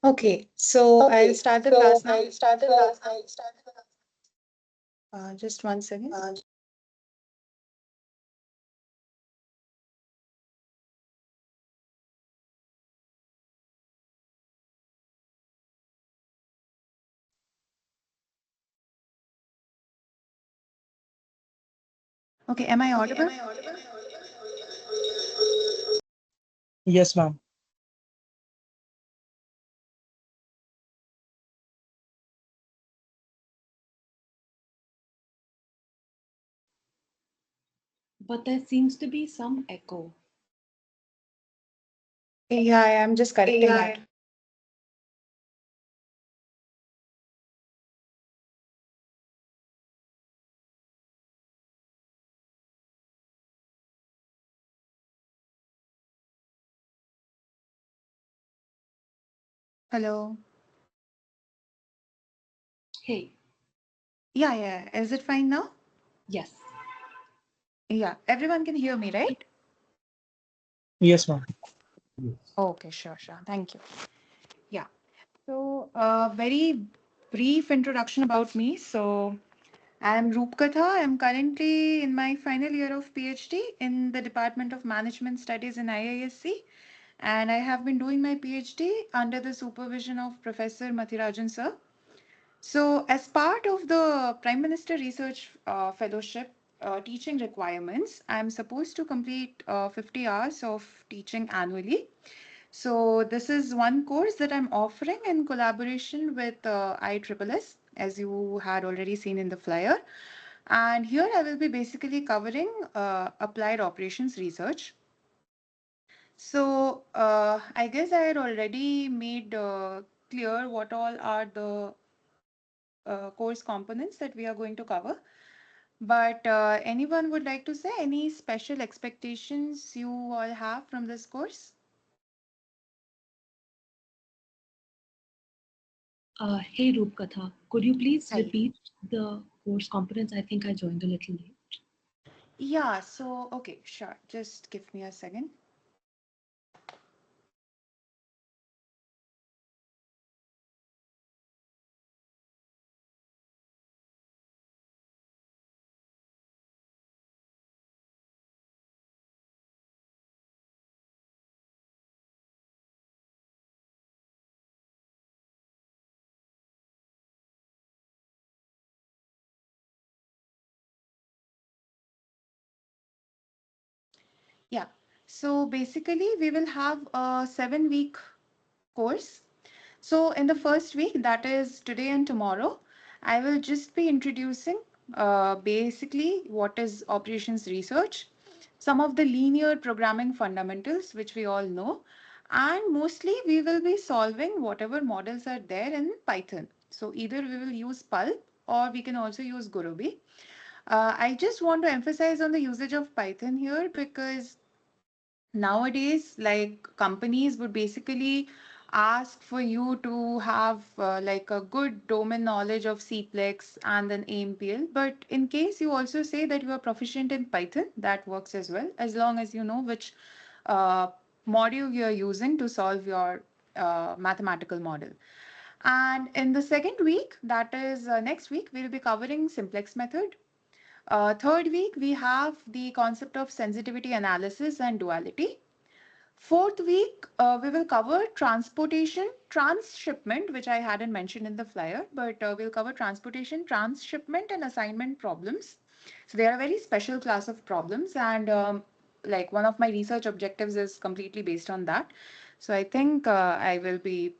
Okay, so I'll Okay, start the so class now. I'll start the class. Just one second. Okay, am I Okay, am audible? I audible? Yes, ma'am. But there seems to be some echo. Yeah, I am just correcting Yeah. that. Hello. Hey, Yeah, yeah. Is it fine now? yes. Yeah, everyone can hear me, right? Yes, ma'am. Okay, sure, sure. Thank you. Yeah. So, very brief introduction about me. So, I'm Roopkatha. I'm currently in my final year of PhD in the Department of Management Studies in IISc, and I have been doing my PhD under the supervision of Professor Mathirajan sir. So, as part of the Prime Minister Research Fellowship teaching requirements, I'm supposed to complete 50 hours of teaching annually. So, this is one course that I'm offering in collaboration with ISSS, as you had already seen in the flyer. And here I will be basically covering applied operations research. So, I guess I had already made clear what all are the course components that we are going to cover. But anyone would like to say any special expectations you all have from this course? Hey, Roopkatha, could you please Hi. repeat the course components? I think I joined a little late. Yeah, so okay, sure. Just give me a second. Yeah. So basically, we will have a 7 week course. So in the first week, that is today and tomorrow, I will just be introducing basically what is operations research, some of the linear programming fundamentals, which we all know, and mostly we will be solving whatever models are there in Python. So either we will use Pulp or we can also use Gurubi. I just want to emphasize on the usage of Python here because nowadays like companies would basically ask for you to have like a good domain knowledge of cplex and then ampl, but in case you also say that you are proficient in python, that works as well, as long as you know which uh, module you are using to solve your mathematical model. And in the second week, that is next week, we'll be covering simplex method. Third week, we have the concept of sensitivity analysis and duality. Fourth week, we will cover transportation, transshipment, which I hadn't mentioned in the flyer, but we'll cover transportation, transshipment, and assignment problems. So they are a very special class of problems, and like one of my research objectives is completely based on that. So I think I will be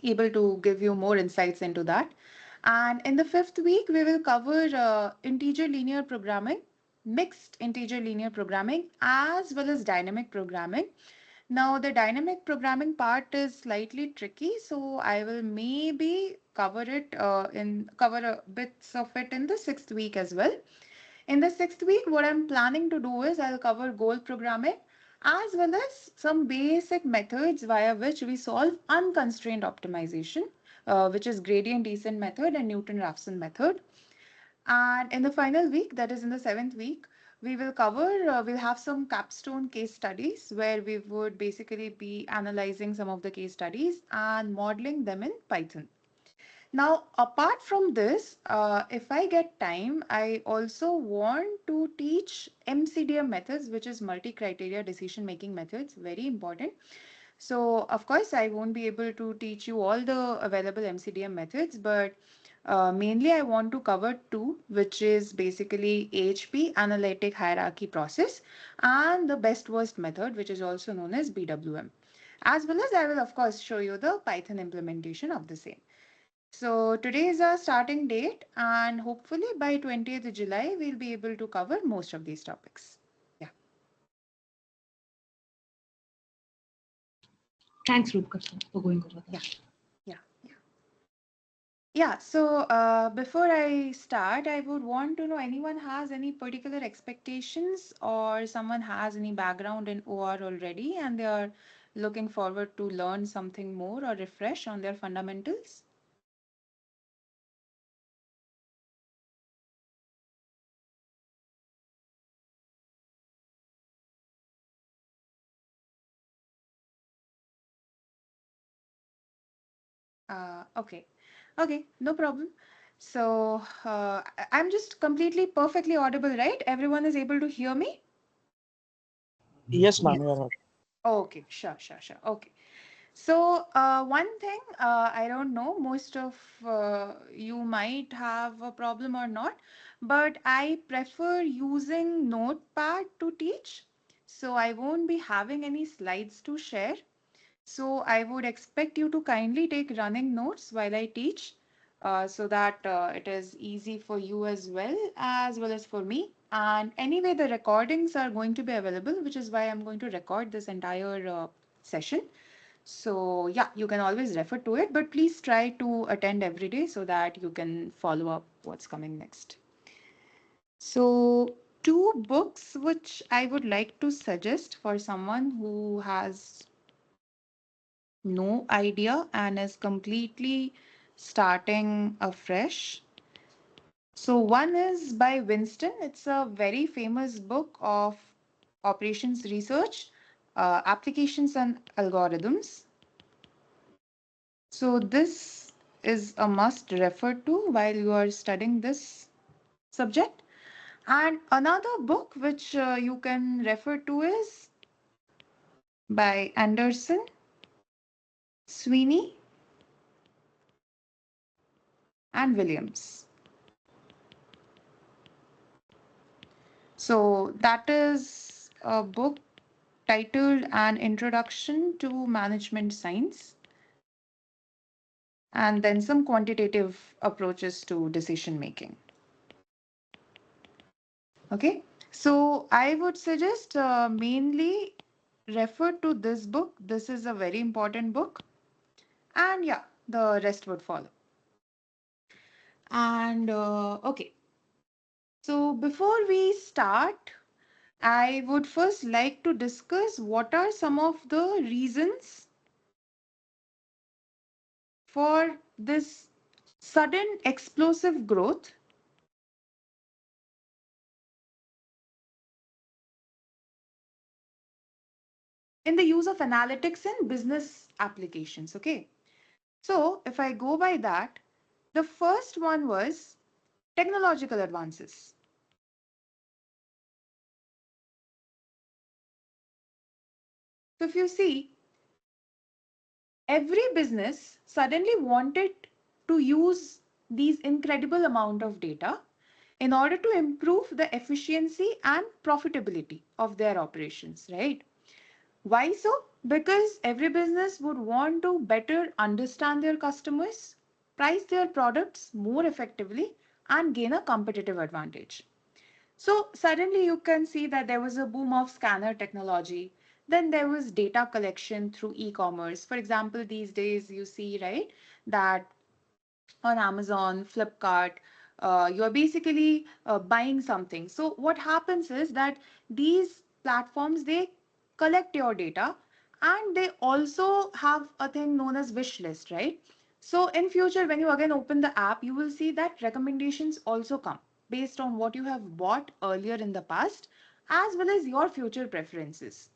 able to give you more insights into that. And in the fifth week, we will cover integer linear programming, mixed integer linear programming, as well as dynamic programming. Now, the dynamic programming part is slightly tricky, so I will maybe cover bits of it in the sixth week as well. In the sixth week, what I'm planning to do is I'll cover goal programming as well as some basic methods via which we solve unconstrained optimization, which is gradient descent method and Newton-Raphson method. And in the final week, that is in the seventh week, We will cover, we'll have some capstone case studies where we would basically be analyzing some of the case studies and modeling them in Python. Now, apart from this, if I get time, I also want to teach MCDM methods, which is multi-criteria decision-making methods, very important. So, of course, I won't be able to teach you all the available MCDM methods, but mainly I want to cover two, which is basically AHP, analytic hierarchy process, and the best worst method, which is also known as BWM. As well as I will, of course, show you the Python implementation of the same. So today is our starting date, and hopefully by 20th July, we'll be able to cover most of these topics. Yeah, Thanks, Rupka, sir, for going over yeah, that. yeah, yeah. Yeah, so before I start, I would want to know anyone has any particular expectations or someone has any background in OR already and they are looking forward to learn something more or refresh on their fundamentals? Okay. Okay, no problem. So I'm just completely perfectly audible, right? Everyone is able to hear me? Yes, Yes. ma'am, you're right. Okay, sure, sure, sure. Okay. So one thing, I don't know, most of you might have a problem or not, but I prefer using Notepad to teach. So I won't be having any slides to share. So I would expect you to kindly take running notes while I teach, so that it is easy for you as well as for me. And anyway, the recordings are going to be available, which is why I'm going to record this entire session. So yeah, you can always refer to it, but please try to attend every day so that you can follow up what's coming next. So two books which I would like to suggest for someone who has no idea and is completely starting afresh. So, one is by Winston. It's a very famous book of operations research, applications, and algorithms. So, this is a must refer to while you are studying this subject. And another book which you can refer to is by Anderson, Sweeney, and Williams. So that is a book titled An Introduction to Management Science, and then some quantitative approaches to decision making. Okay, so I would suggest mainly refer to this book. This is a very important book, and yeah, the rest would follow. And okay, so before we start, I would first like to discuss what are some of the reasons for this sudden explosive growth in the use of analytics in business applications. Okay. So if I go by that, the first one was technological advances. So if you see, every business suddenly wanted to use these incredible amount of data in order to improve the efficiency and profitability of their operations, right? Why so? Because every business would want to better understand their customers, price their products more effectively, and gain a competitive advantage. So suddenly you can see that there was a boom of scanner technology. Then there was data collection through e-commerce. For example, these days you see, right, that on Amazon, Flipkart, you're basically buying something. So what happens is that these platforms, they collect your data and they also have a thing known as wish list, right? So in future, when you again open the app, you will see that recommendations also come based on what you have bought earlier in the past, as well as your future preferences.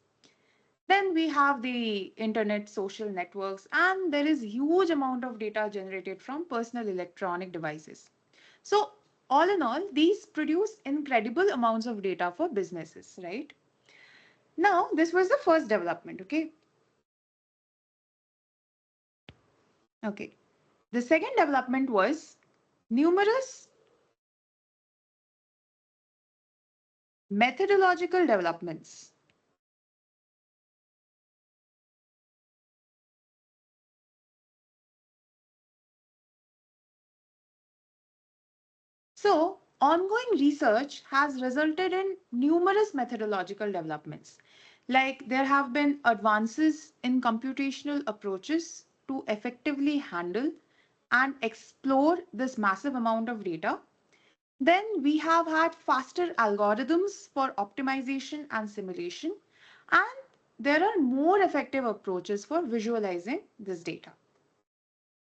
Then we have the internet, social networks, and there is huge amount of data generated from personal electronic devices. So all in all, these produce incredible amounts of data for businesses, right? Now, this was the first development, okay? Okay. The second development was numerous methodological developments. So, ongoing research has resulted in numerous methodological developments. Like there have been advances in computational approaches to effectively handle and explore this massive amount of data. Then we have had faster algorithms for optimization and simulation, and there are more effective approaches for visualizing this data.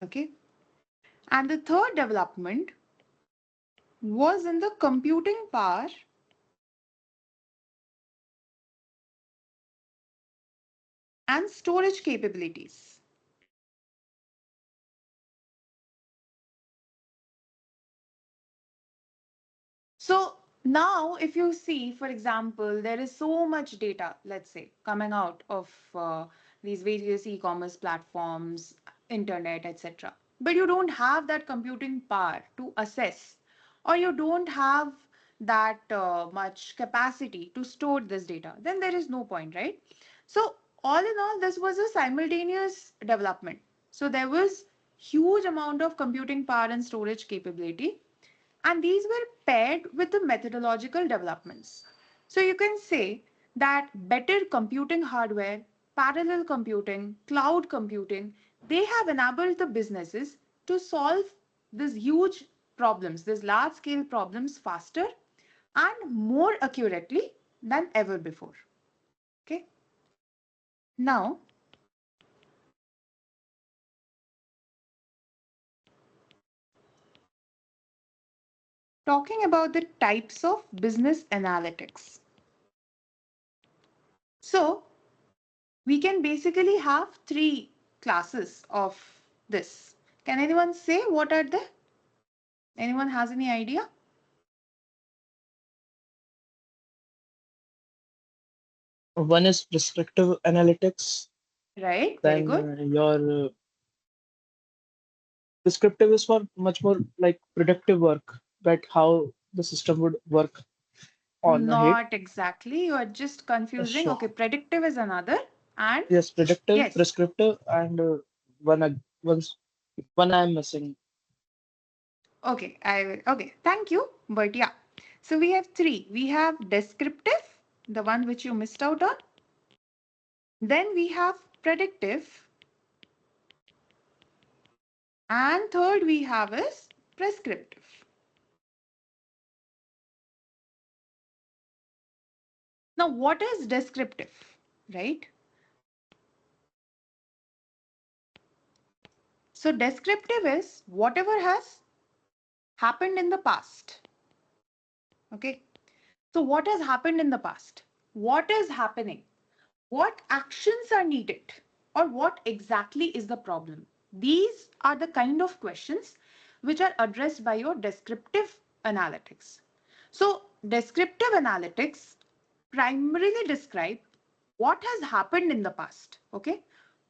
Okay. And the third development was in the computing power and storage capabilities. So now, if you see, for example, there is so much data, let's say, coming out of these various e-commerce platforms, internet, etc. But you don't have that computing power to assess, or you don't have that much capacity to store this data, then there is no point, right? So all in all, this was a simultaneous development. So there was huge amount of computing power and storage capability, and these were paired with the methodological developments. So you can say that better computing hardware, parallel computing, cloud computing, they have enabled the businesses to solve these huge problems, these large scale problems faster and more accurately than ever before. Okay. Now, talking about the types of business analytics. So, we can basically have three classes of this. Can anyone say what are they? Anyone has any idea? One is prescriptive analytics. Right, very Then good. your descriptive is for much more like predictive work, that how the system would work on ahead. Not exactly. You are just confusing. Sure. Okay, predictive is another. And Yes, predictive, yes. prescriptive, and one I'm missing. Okay, okay, thank you. But yeah. So we have three. We have descriptive, the one which you missed out on. Then we have predictive. And third we have is prescriptive. Now, what is descriptive, right? So descriptive is whatever has happened in the past. Okay. So what has happened in the past? What is happening? What actions are needed? Or what exactly is the problem? These are the kind of questions which are addressed by your descriptive analytics. So descriptive analytics primarily describe what has happened in the past, okay,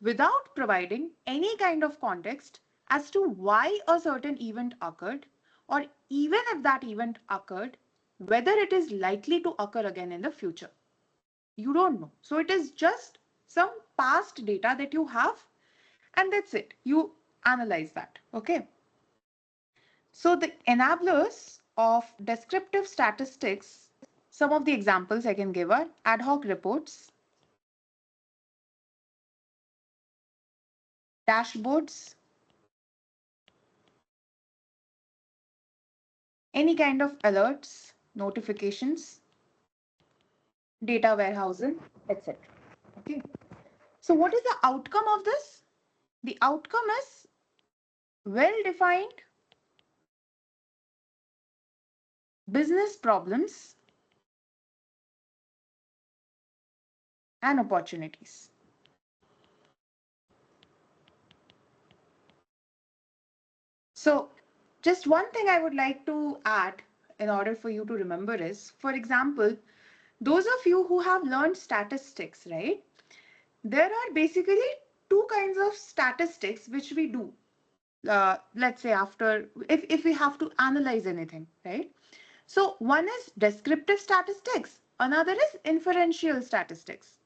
without providing any kind of context as to why a certain event occurred, or even if that event occurred, whether it is likely to occur again in the future. You don't know. So it is just some past data that you have, and that's it. You analyze that, okay? So the enablers of descriptive statistics, some of the examples I can give are ad hoc reports, dashboards, any kind of alerts, notifications, data warehousing, etc. Okay. So what is the outcome of this? The outcome is well-defined business problems and opportunities. So just one thing I would like to add in order for you to remember is, for example, those of you who have learned statistics, right? There are basically two kinds of statistics which we do. Let's say after, if we have to analyze anything, right? So one is descriptive statistics, another is inferential statistics.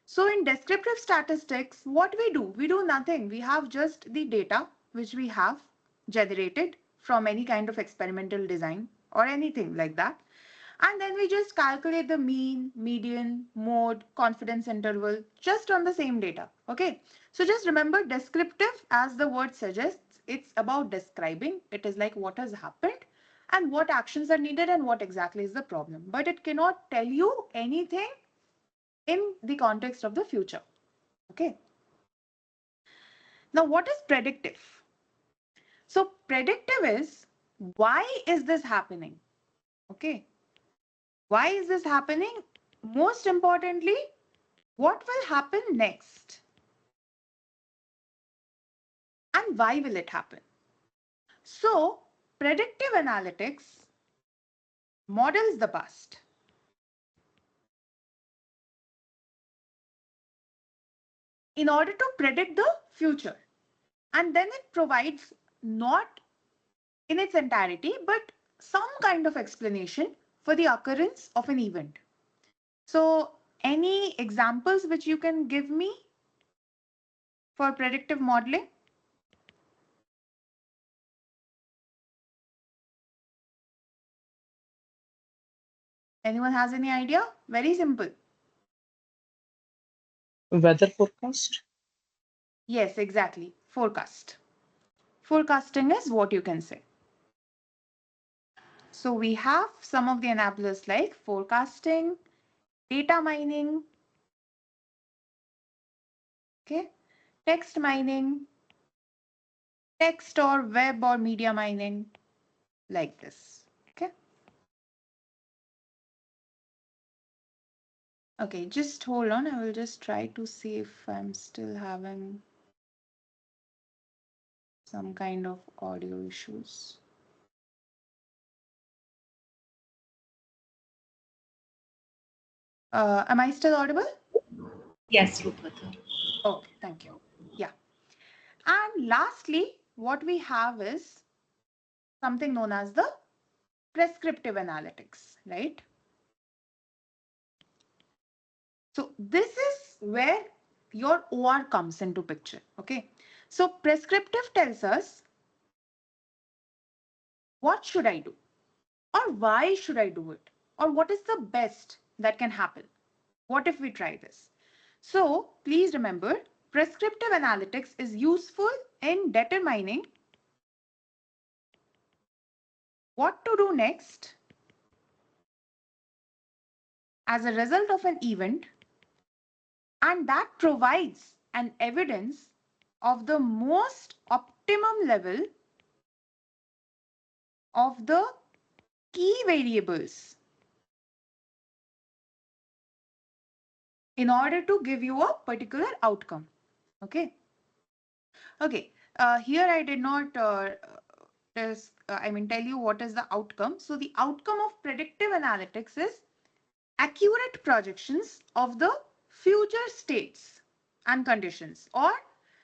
So in descriptive statistics, what we do nothing. We have just the data which we have generated from any kind of experimental design or anything like that. And then we just calculate the mean, median, mode, confidence interval just on the same data. Okay. So just remember descriptive, as the word suggests, it's about describing. It is like what has happened and what actions are needed and what exactly is the problem. But it cannot tell you anything in the context of the future. Okay. Now, what is predictive? So predictive is, why is this happening? Okay. Why is this happening? Most importantly, what will happen next? And why will it happen? So predictive analytics models the past in order to predict the future. And then it provides, not in its entirety, but some kind of explanation for the occurrence of an event. So any examples which you can give me for predictive modeling? Anyone has any idea? Very simple. Weather forecast? Yes, exactly. Forecast. Forecasting is what you can say. So we have some of the enablers like forecasting, data mining, okay, text mining, text or web or media mining, like this. Okay. Okay, just hold on. I will just try to see if I'm still having some kind of audio issues. Am I still audible? Yes, Rupata. Okay, thank you. Yeah. And lastly, what we have is something known as the prescriptive analytics, right? So this is where your OR comes into picture, okay? So prescriptive tells us, what should I do? Or why should I do it? Or what is the best that can happen? What if we try this? So please remember, prescriptive analytics is useful in determining what to do next as a result of an event, and that provides an evidence of the most optimum level of the key variables in order to give you a particular outcome. Okay. Okay. Here I did not tell you what is the outcome. So the outcome of predictive analytics is accurate projections of the future states and conditions, or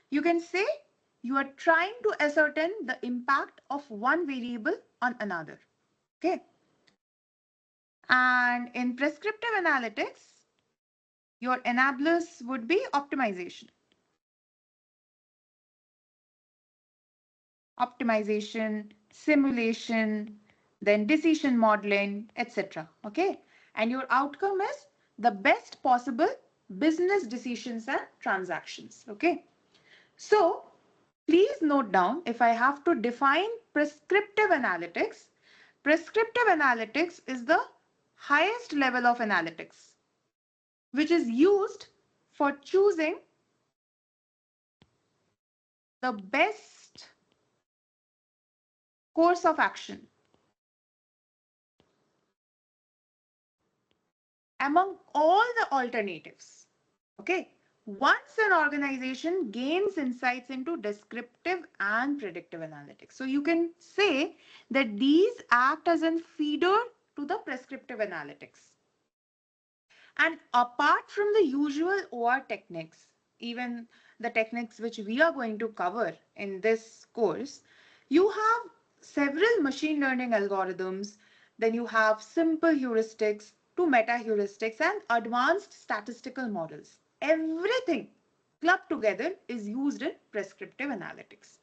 you can say you are trying to ascertain the impact of one variable on another. Okay. And in prescriptive analytics, your enablers would be optimization, simulation, then decision modeling, etc. Okay. And your outcome is the best possible business decisions and transactions. Okay. So please note down, if I have to define prescriptive analytics is the highest level of analytics, which is used for choosing the best course of action among all the alternatives. Okay. Once an organization gains insights into descriptive and predictive analytics. So you can say that these act as a feeder to the prescriptive analytics. And apart from the usual OR techniques, even the techniques which we are going to cover in this course, you have several machine learning algorithms, then you have simple heuristics to meta heuristics and advanced statistical models. Everything clubbed together is used in prescriptive analytics.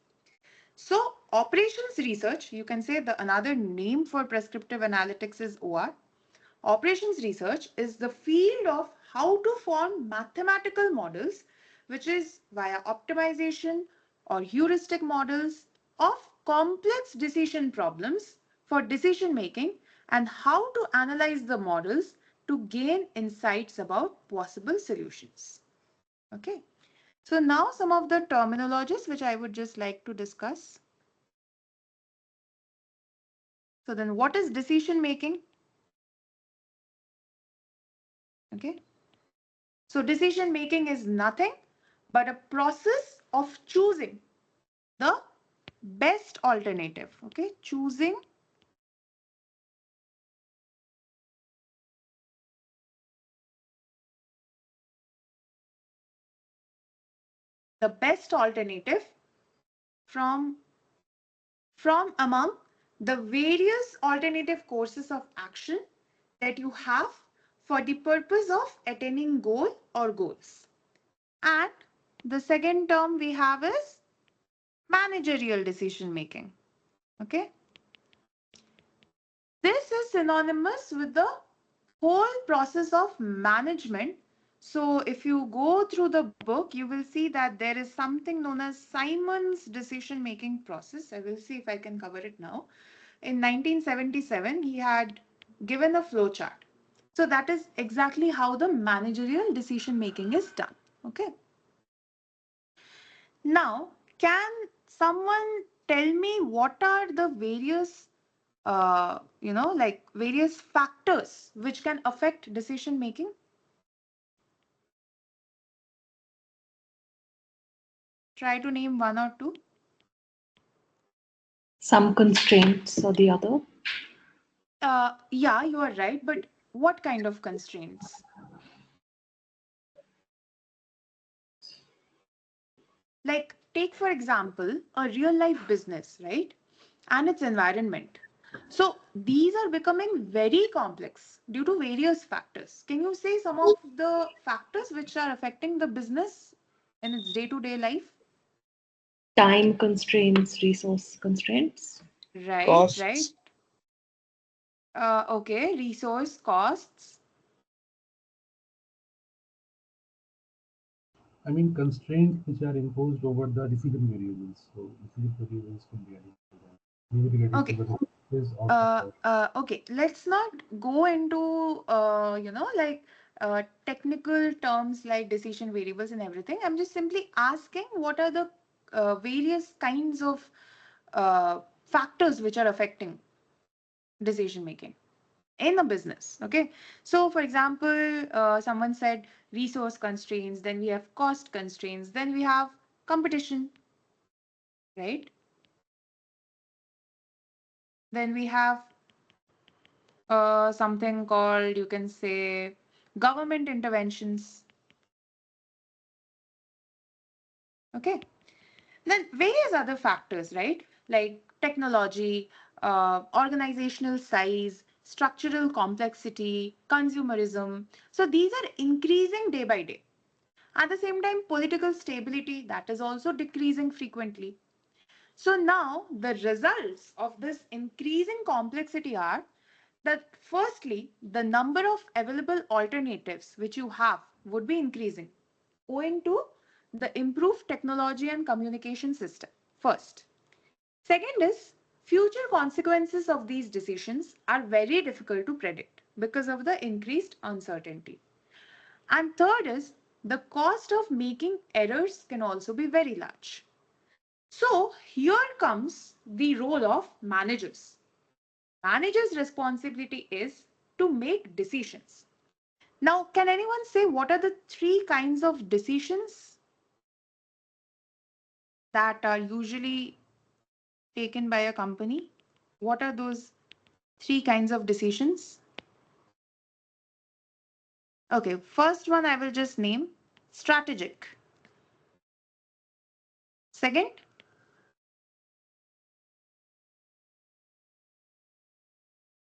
So operations research, you can say the another name for prescriptive analytics is OR. Operations research is the field of how to form mathematical models, which is via optimization or heuristic models of complex decision problems for decision making and how to analyze the models to gain insights about possible solutions. Okay. So now some of the terminologies which I would just like to discuss. So then what is decision making? Okay. So decision making is nothing but a process of choosing the best alternative. Okay, choosing the best alternative from from among the various alternative courses of action that you have for the purpose of attaining goal or goals. And the second term we have is managerial decision making. Okay, this is synonymous with the whole process of management. So if you go through the book, you will see that there is something known as Simon's decision making process. I will see if I can cover it now. In 1977, he had given a flow chart. So that is exactly how the managerial decision making is done. Okay. Now, can someone tell me what are the various like various factors which can affect decision making? Try to name one or two. Some constraints or the other. Yeah, you are right, but what kind of constraints? Like, take for example, a real life business, right? And its environment. So these are becoming very complex due to various factors. Can you say some of the factors which are affecting the business in its day-to-day life? Time constraints, resource constraints. Right, right. Costs. Okay, resource costs. I mean, constraints which are imposed over the decision variables. So decision variables can be added to that. Maybe related to Okay. the is also cost. Okay, let's not go into like technical terms like decision variables and everything. I'm just simply asking what are the various kinds of factors which are affecting decision making in a business. Okay, so for example, someone said resource constraints, then we have cost constraints, then we have competition, right? Then we have something called, you can say, government interventions. Okay. Then various other factors, right? Like technology, organizational size, structural complexity, consumerism. So these are increasing day by day. At the same time, political stability, that is also decreasing frequently. So now the results of this increasing complexity are that firstly, the number of available alternatives which you have would be increasing owing to the improved technology and communication system. First. Second is future consequences of these decisions are very difficult to predict because of the increased uncertainty. And third is the cost of making errors can also be very large. So here comes the role of managers. Managers' responsibility is to make decisions. Now, can anyone say what are the three kinds of decisions that are usually taken by a company? What are those three kinds of decisions? Okay, first one I will just name strategic. Second,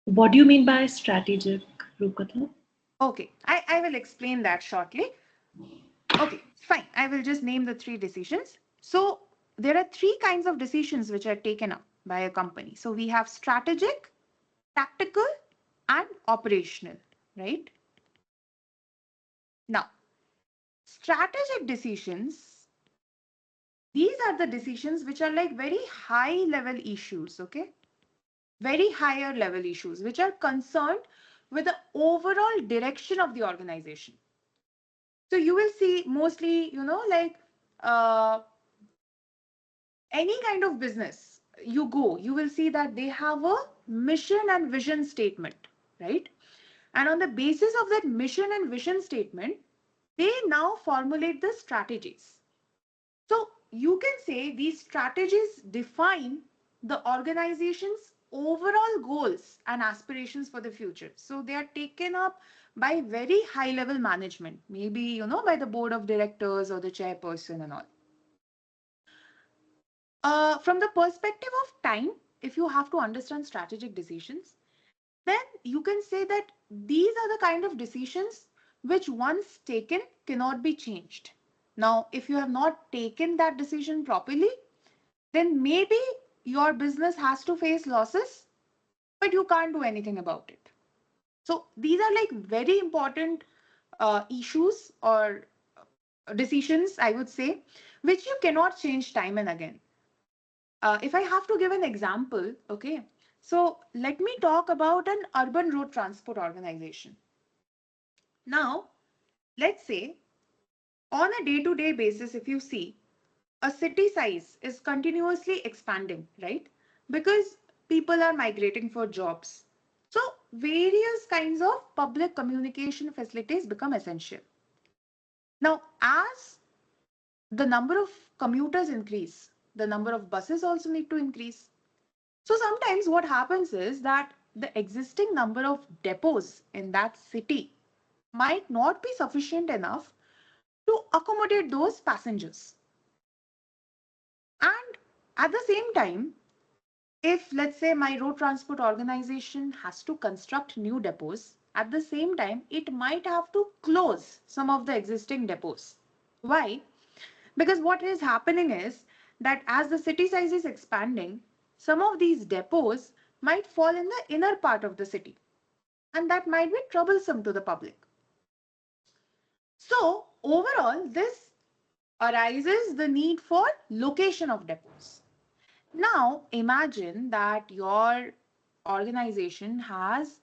What do you mean by strategic, Rukatha? okay, I will explain that shortly. Okay, fine. I will just name the three decisions. So there are three kinds of decisions which are taken up by a company. So we have strategic, tactical, and operational, right? Now, strategic decisions, these are the decisions which are like very high level issues, okay? Very higher level issues, which are concerned with the overall direction of the organization. So you will see mostly, like uh, any kind of business you go, you will see that they have a mission and vision statement, right? And on the basis of that mission and vision statement, they now formulate the strategies. So you can say these strategies define the organization's overall goals and aspirations for the future. So they are taken up by very high level management, maybe, by the board of directors or the chairperson and all. From the perspective of time, if you have to understand strategic decisions, then you can say that these are the kind of decisions which once taken cannot be changed. Now, if you have not taken that decision properly, then maybe your business has to face losses, but you can't do anything about it. So these are like very important issues or decisions, I would say, which you cannot change time and again. If I have to give an example, okay, so let me talk about an urban road transport organization. Now, let's say on a day-to-day basis, if you see, a city size is continuously expanding, right? Because people are migrating for jobs. So various kinds of public communication facilities become essential. Now, as the number of commuters increase, the number of buses also need to increase. So sometimes what happens is that the existing number of depots in that city might not be sufficient enough to accommodate those passengers. And at the same time, if let's say my road transport organization has to construct new depots, at the same time, it might have to close some of the existing depots. Why? Because what is happening is that as the city size is expanding, some of these depots might fall in the inner part of the city, and that might be troublesome to the public. So overall, this arises the need for location of depots. Now imagine that your organization has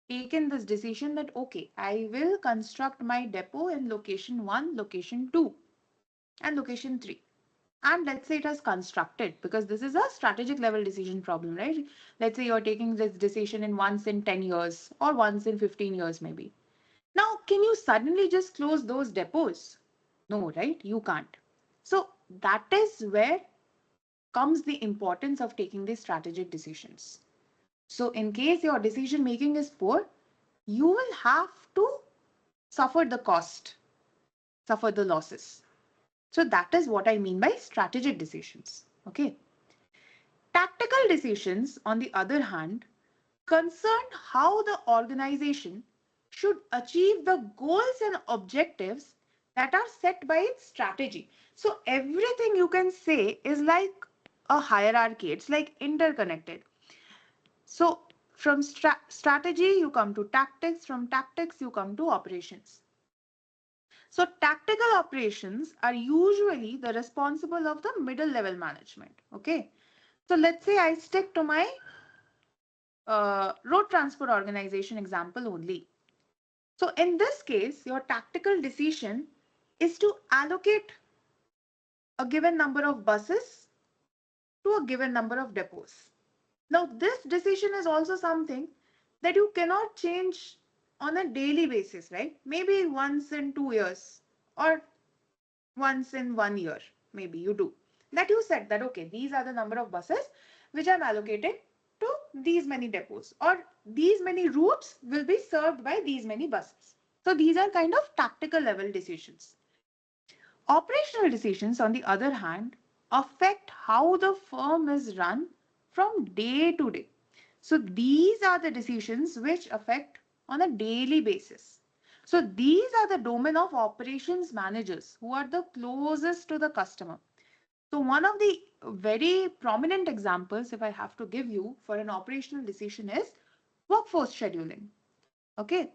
taken this decision that, okay, I will construct my depot in location 1, location 2, and location 3. And let's say it has constructed, because this is a strategic level decision problem, right? Let's say you're taking this decision in once in 10 years or once in 15 years maybe. Now, can you suddenly just close those depots? No, right? You can't. So that is where comes the importance of taking these strategic decisions. So in case your decision making is poor, you will have to suffer the cost, suffer the losses. So that is what I mean by strategic decisions. Okay. Tactical decisions, on the other hand, concern how the organization should achieve the goals and objectives that are set by its strategy. So everything you can say is like a hierarchy. It's like interconnected. So from strategy, you come to tactics. From tactics, you come to operations. So tactical operations are usually the responsible of the middle level management. Okay. So let's say I stick to my road transport organization example only. So in this case, your tactical decision is to allocate a given number of buses to a given number of depots. Now, this decision is also something that you cannot change on a daily basis, right? Maybe once in 2 years or once in 1 year, maybe you do. That you said that, okay, these are the number of buses which I'm allocating to these many depots, or these many routes will be served by these many buses. So these are kind of tactical level decisions. Operational decisions, on the other hand, affect how the firm is run from day to day. So these are the decisions which affect on a daily basis. So these are the domain of operations managers who are the closest to the customer. So one of the very prominent examples, if I have to give you for an operational decision, is workforce scheduling. Okay,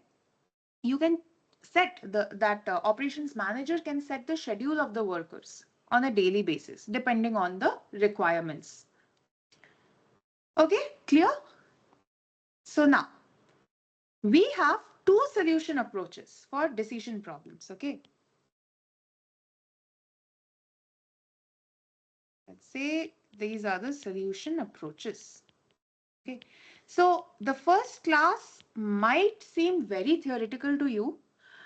you can set that operations manager can set the schedule of the workers on a daily basis depending on the requirements. Okay, clear? So now we have two solution approaches for decision problems. Okay, let's say these are the solution approaches. Okay, so the first class might seem very theoretical to you,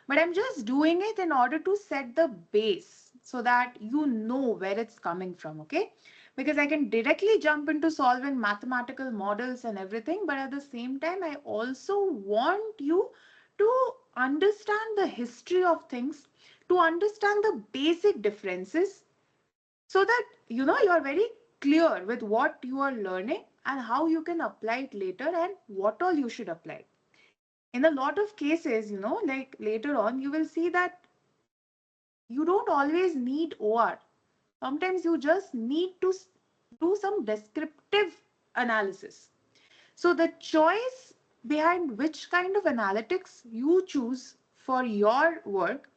but I'm just doing it in order to set the base so that you know where it's coming from, okay? Because I can directly jump into solving mathematical models and everything, but at the same time, I also want you to understand the history of things, to understand the basic differences, so that you know you are very clear with what you are learning and how you can apply it later and what all you should apply. In a lot of cases, you know, like later on, you will see that you don't always need OR. Sometimes you just need to do some descriptive analysis. So the choice behind which kind of analytics you choose for your work,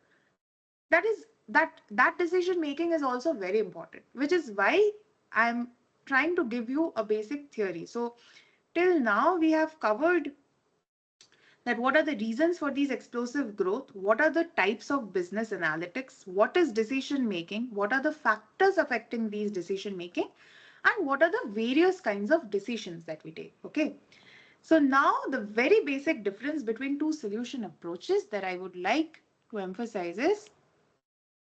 that decision making is also very important, which is why I'm trying to give you a basic theory. So till now we have covered that what are the reasons for these explosive growth, what are the types of business analytics, what is decision making, what are the factors affecting these decision making, and what are the various kinds of decisions that we take. Okay, so now the very basic difference between two solution approaches that I would like to emphasize is,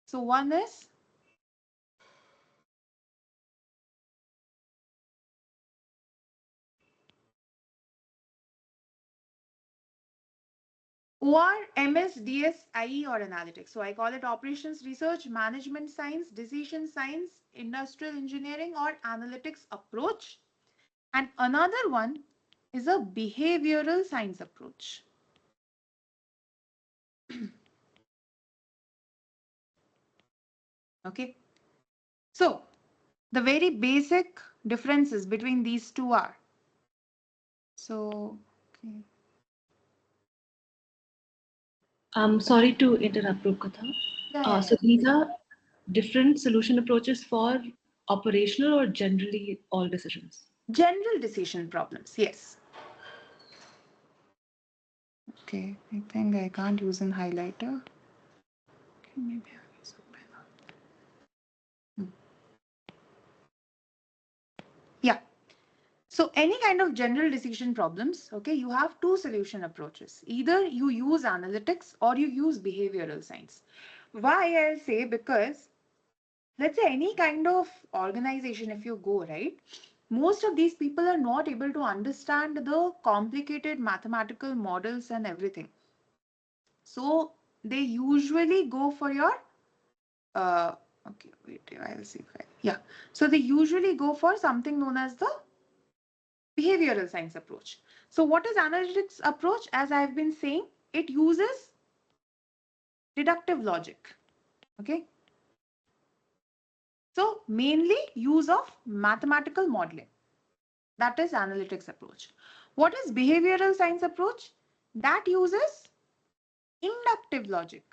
so one is OR, MS, DS, IE, or analytics. So I call it operations research, management science, decision science, industrial engineering, or analytics approach. And another one is a behavioral science approach. Okay. So the very basic differences between these two are, so, okay. Sorry to interrupt, Rupkatha. Yeah. So these are different solution approaches for operational or generally all decisions? General decision problems, yes. Okay, I think I can't use an highlighter. Okay, maybe I'll use a pen. Yeah. So any kind of general decision problems, okay, you have two solution approaches. Either you use analytics or you use behavioral science. Why I'll say, because let's say any kind of organization, if you go, right, most of these people are not able to understand the complicated mathematical models and everything. So they usually go for your, uh, okay, wait, I'll see if I, yeah. So they usually go for something known as the behavioral science approach. So what is analytics approach? As I've been saying, it uses deductive logic. Okay. So mainly use of mathematical modeling. That is analytics approach. What is behavioral science approach? That uses inductive logic.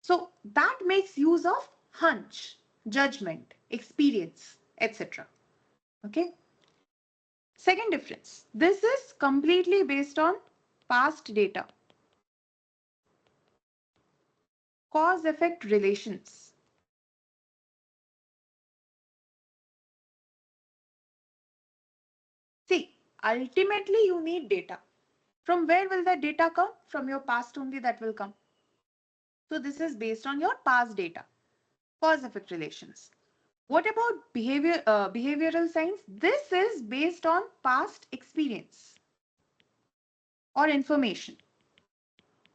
So that makes use of hunch, judgment, experience, etc. Okay. Second difference. This is completely based on past data. Cause effect relations. See, ultimately you need data. From where will that data come? From your past only that will come. So this is based on your past data, cause-effect relations. What about behavioral science? This is based on past experience or information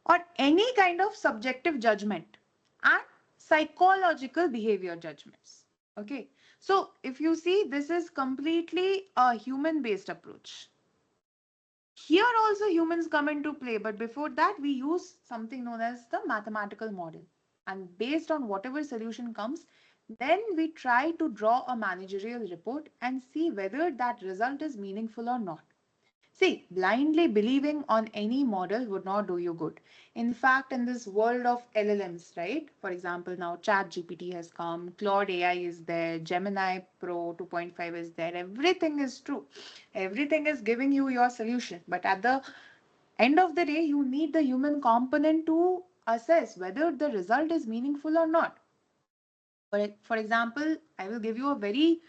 or any kind of subjective judgment and psychological behavior judgments. Okay, so if you see, this is completely a human-based approach. Here also humans come into play, but before that we use something known as the mathematical model. And based on whatever solution comes, then we try to draw a managerial report and see whether that result is meaningful or not. See, blindly believing on any model would not do you good. In fact, in this world of LLMs, right? For example, now ChatGPT has come, Claude AI is there, Gemini Pro 2.5 is there. Everything is true. Everything is giving you your solution. But at the end of the day, you need the human component to assess whether the result is meaningful or not. For example, I will give you a very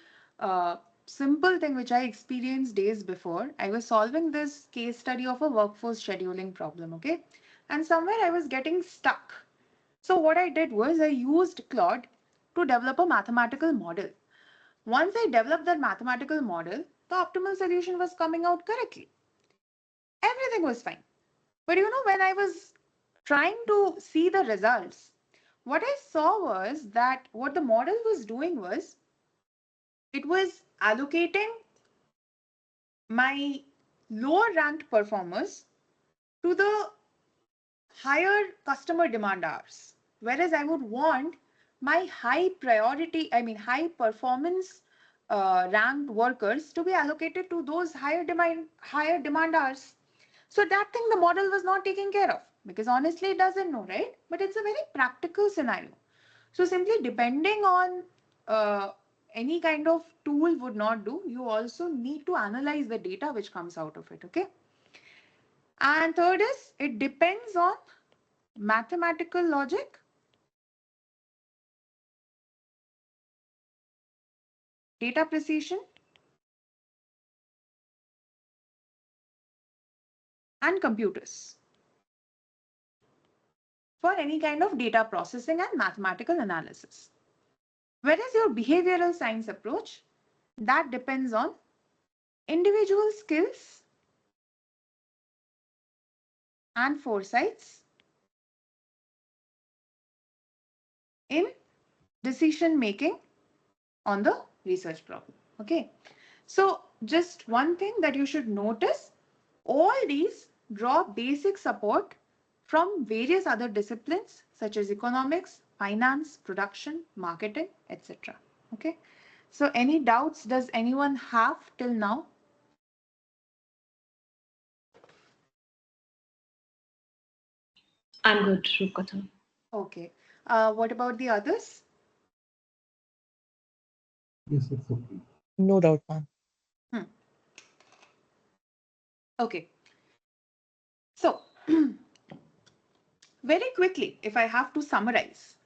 simple thing which I experienced days before. I was solving this case study of a workforce scheduling problem, okay? And somewhere I was getting stuck. So what I did was I used Claude to develop a mathematical model. Once I developed that mathematical model, the optimal solution was coming out correctly. Everything was fine. But when I was trying to see the results, what I saw was that what the model was doing was it was allocating my lower ranked performers to the higher customer demand hours. Whereas I would want my high priority, I mean, high performance ranked workers to be allocated to those higher demand hours. So that thing the model was not taking care of because honestly it doesn't know, right? But it's a very practical scenario. So simply depending on any kind of tool would not do. You also need to analyze the data which comes out of it, okay? And third is it depends on mathematical logic, data precision, and computers for any kind of data processing and mathematical analysis. Whereas your behavioral science approach, that depends on individual skills and foresights in decision making on the research problem. Okay. So just one thing that you should notice, all these draw basic support from various other disciplines such as economics, finance, production, marketing, etc. Okay. So any doubts does anyone have till now? I'm good, Rupkatha. Okay. What about the others? Yes, it's okay. No doubt, ma'am. Hmm. Okay. So very quickly, if I have to summarize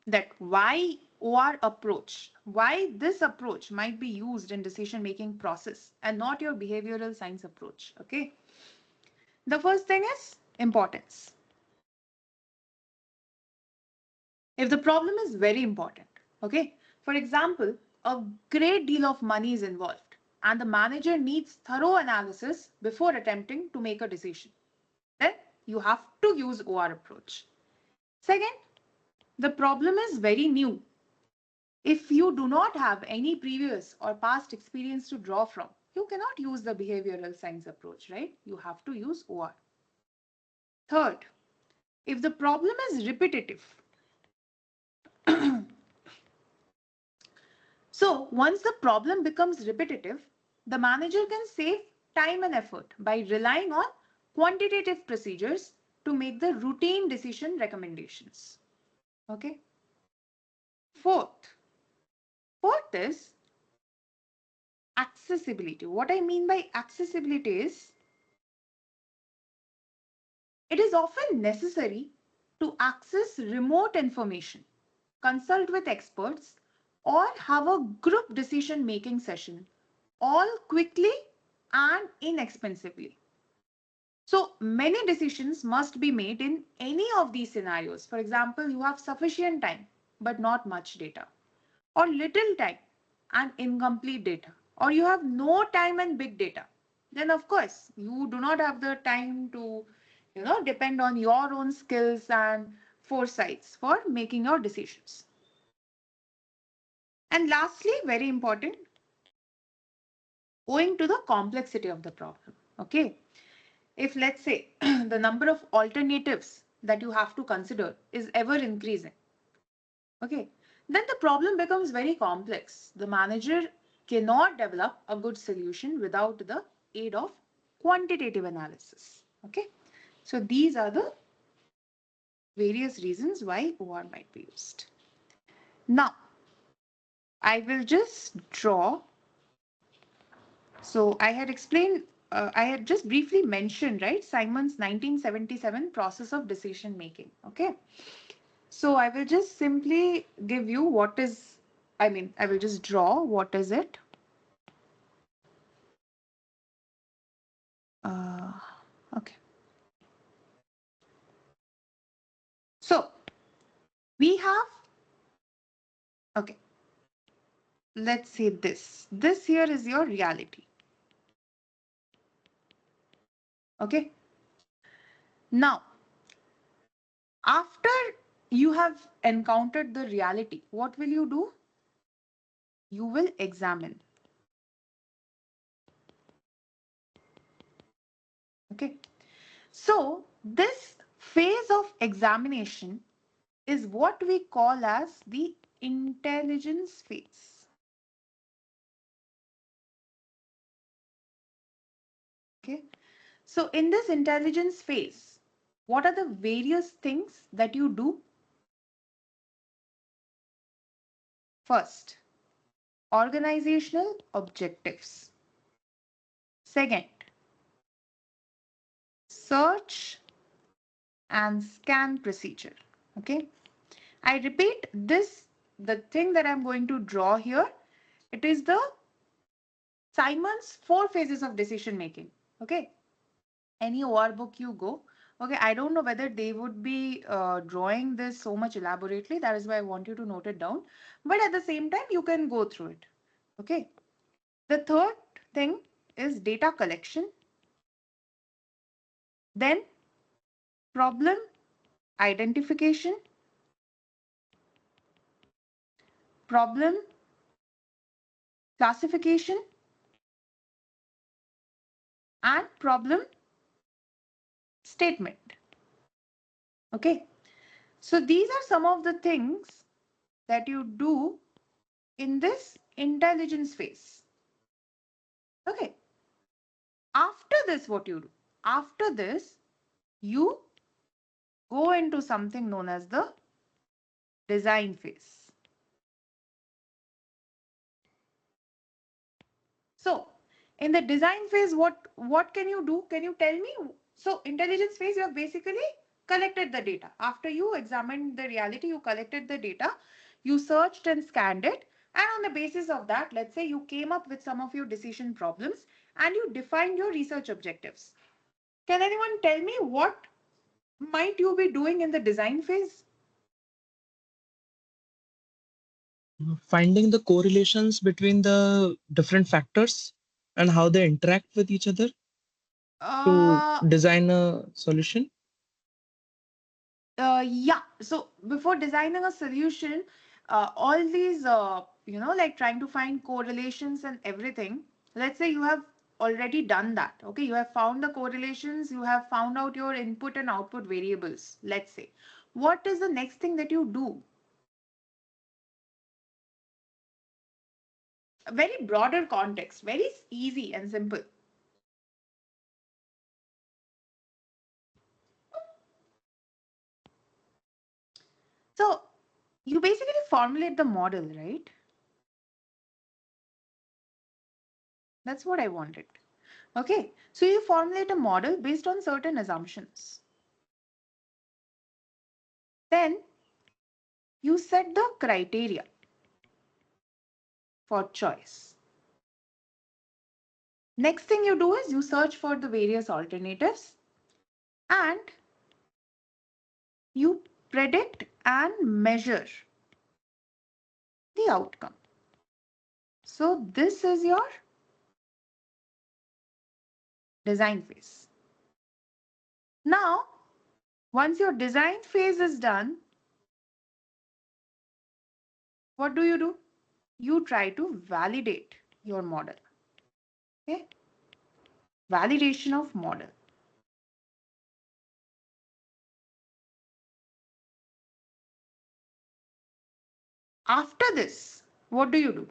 that why OR approach, why this approach might be used in decision making process and not your behavioral science approach. Okay. The first thing is importance. If the problem is very important, okay. For example, a great deal of money is involved and the manager needs thorough analysis before attempting to make a decision, then you have to use OR approach. Second, the problem is very new. If you do not have any previous or past experience to draw from, you cannot use the behavioral science approach, right? You have to use OR. Third, if the problem is repetitive, so once the problem becomes repetitive, the manager can save time and effort by relying on quantitative procedures to make the routine decision recommendations. Okay. Fourth is accessibility. What I mean by accessibility is it is often necessary to access remote information, consult with experts, or have a group decision making session all quickly and inexpensively. So many decisions must be made in any of these scenarios. For example, you have sufficient time, but not much data, or little time and incomplete data, or you have no time and big data. Then of course, you do not have the time to, depend on your own skills and foresights for making your decisions. And lastly, very important, owing to the complexity of the problem. Okay. If let's say the number of alternatives that you have to consider is ever increasing, okay, then the problem becomes very complex. The manager cannot develop a good solution without the aid of quantitative analysis. Okay, so these are the various reasons why OR might be used. Now, I will just draw. So I had explained, I had just briefly mentioned, right, Simon's 1977 process of decision making. Okay. So I will just simply give you what is, I will just draw what is it. Uh, okay. So we have, okay, let's say this. This here is your reality. Okay. Now, after you have encountered the reality, what will you do? You will examine. Okay. So this phase of examination is what we call as the intelligence phase. Okay. So in this intelligence phase, what are the various things that you do? First, organizational objectives. Second, search and scan procedure. Okay. I repeat this, the thing that I'm going to draw here, it is the Simon's 4 phases of decision making. Okay. Any OR book you go, okay, I don't know whether they would be drawing this so much elaborately. That is why I want you to note it down. But at the same time, you can go through it. Okay. The third thing is data collection. Then problem identification, problem classification, and problem statement. Okay. So these are some of the things that you do in this intelligence phase. Okay. After this, what you do? After this, you go into something known as the design phase. So in the design phase, what can you do? Can you tell me? So intelligence phase, you have basically collected the data. After you examined the reality, you collected the data, you searched and scanned it. And on the basis of that, let's say you came up with some of your decision problems and you defined your research objectives. Can anyone tell me what might you be doing in the design phase? Finding the correlations between the different factors and how they interact with each other to Uh, design a solution. yeah. So before designing a solution, all these, like trying to find correlations and everything. Let's say you have already done that. Okay, you have found the correlations. You have found out your input and output variables. Let's say, what is the next thing that you do? A very broader context, very easy and simple. So you basically formulate the model, right? That's what I wanted. Okay, so you formulate a model based on certain assumptions. Then you set the criteria for choice. Next thing you do is you search for the various alternatives. and you predict and measure the outcome. So this is your design phase. Now, once your design phase is done, what do? You try to validate your model. Okay? Validation of model. After this, what do?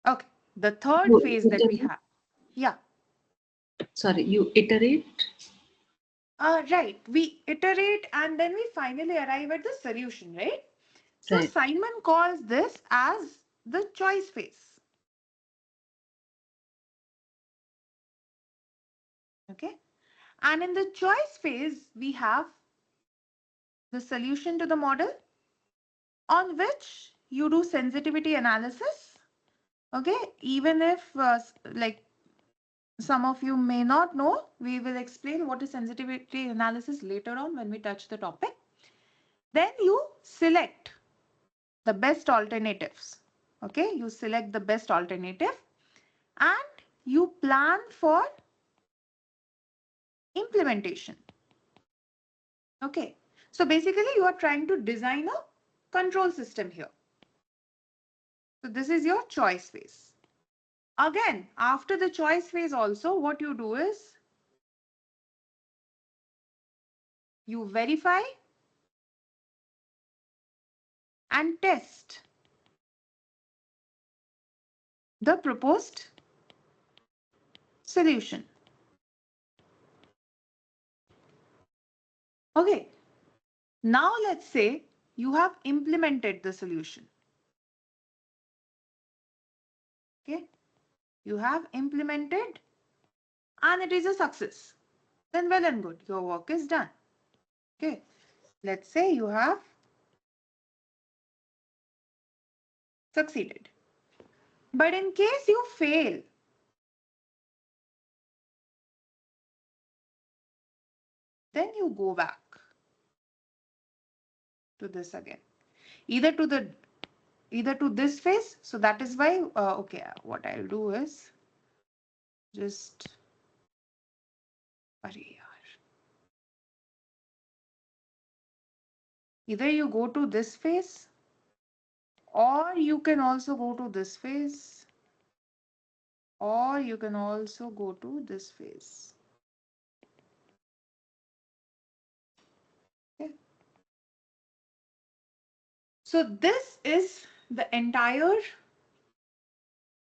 Okay, the third You phase that we iterate, have. Yeah, sorry, you iterate. right. We iterate and then we finally arrive at the solution, right? So Right. Simon calls this as the choice phase. Okay. And in the choice phase, we have the solution to the model on which you do sensitivity analysis. Okay. Even if like some of you may not know, we will explain what is sensitivity analysis later on when we touch the topic. Then you select the best alternatives. Okay, you select the best alternative and you plan for implementation. Okay, so basically you are trying to design a control system here. So this is your choice phase. Again, after the choice phase also, what you do is you verify and test the proposed solution. Okay, now let's say you have implemented the solution. Okay, you have implemented and it is a success. Then well and good, your work is done. Okay, let's say you have succeeded. But in case you fail, then you go back to this again. Either to the either to this phase. So that is why okay, what I'll do is just either you go to this phase or you can also go to this phase or you can also go to this phase. Okay. So this is the entire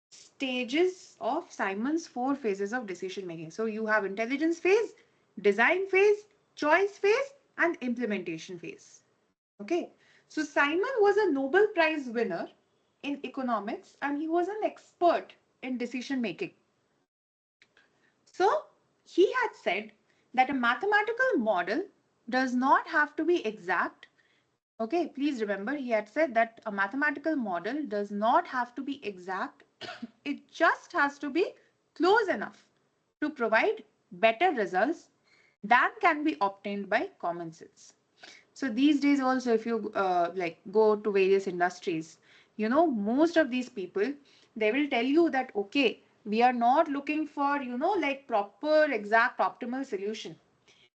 stages of Simon's four phases of decision making. So you have intelligence phase, design phase, choice phase, and implementation phase. Okay. So Simon was a Nobel Prize winner in economics and he was an expert in decision making. So he had said that a mathematical model does not have to be exact. Okay, please remember he had said that a mathematical model does not have to be exact. It just has to be close enough to provide better results than can be obtained by common sense. So these days also, if you like go to various industries, you know, most of these people, they will tell you that, okay, we are not looking for, you know, like proper, exact, optimal solution.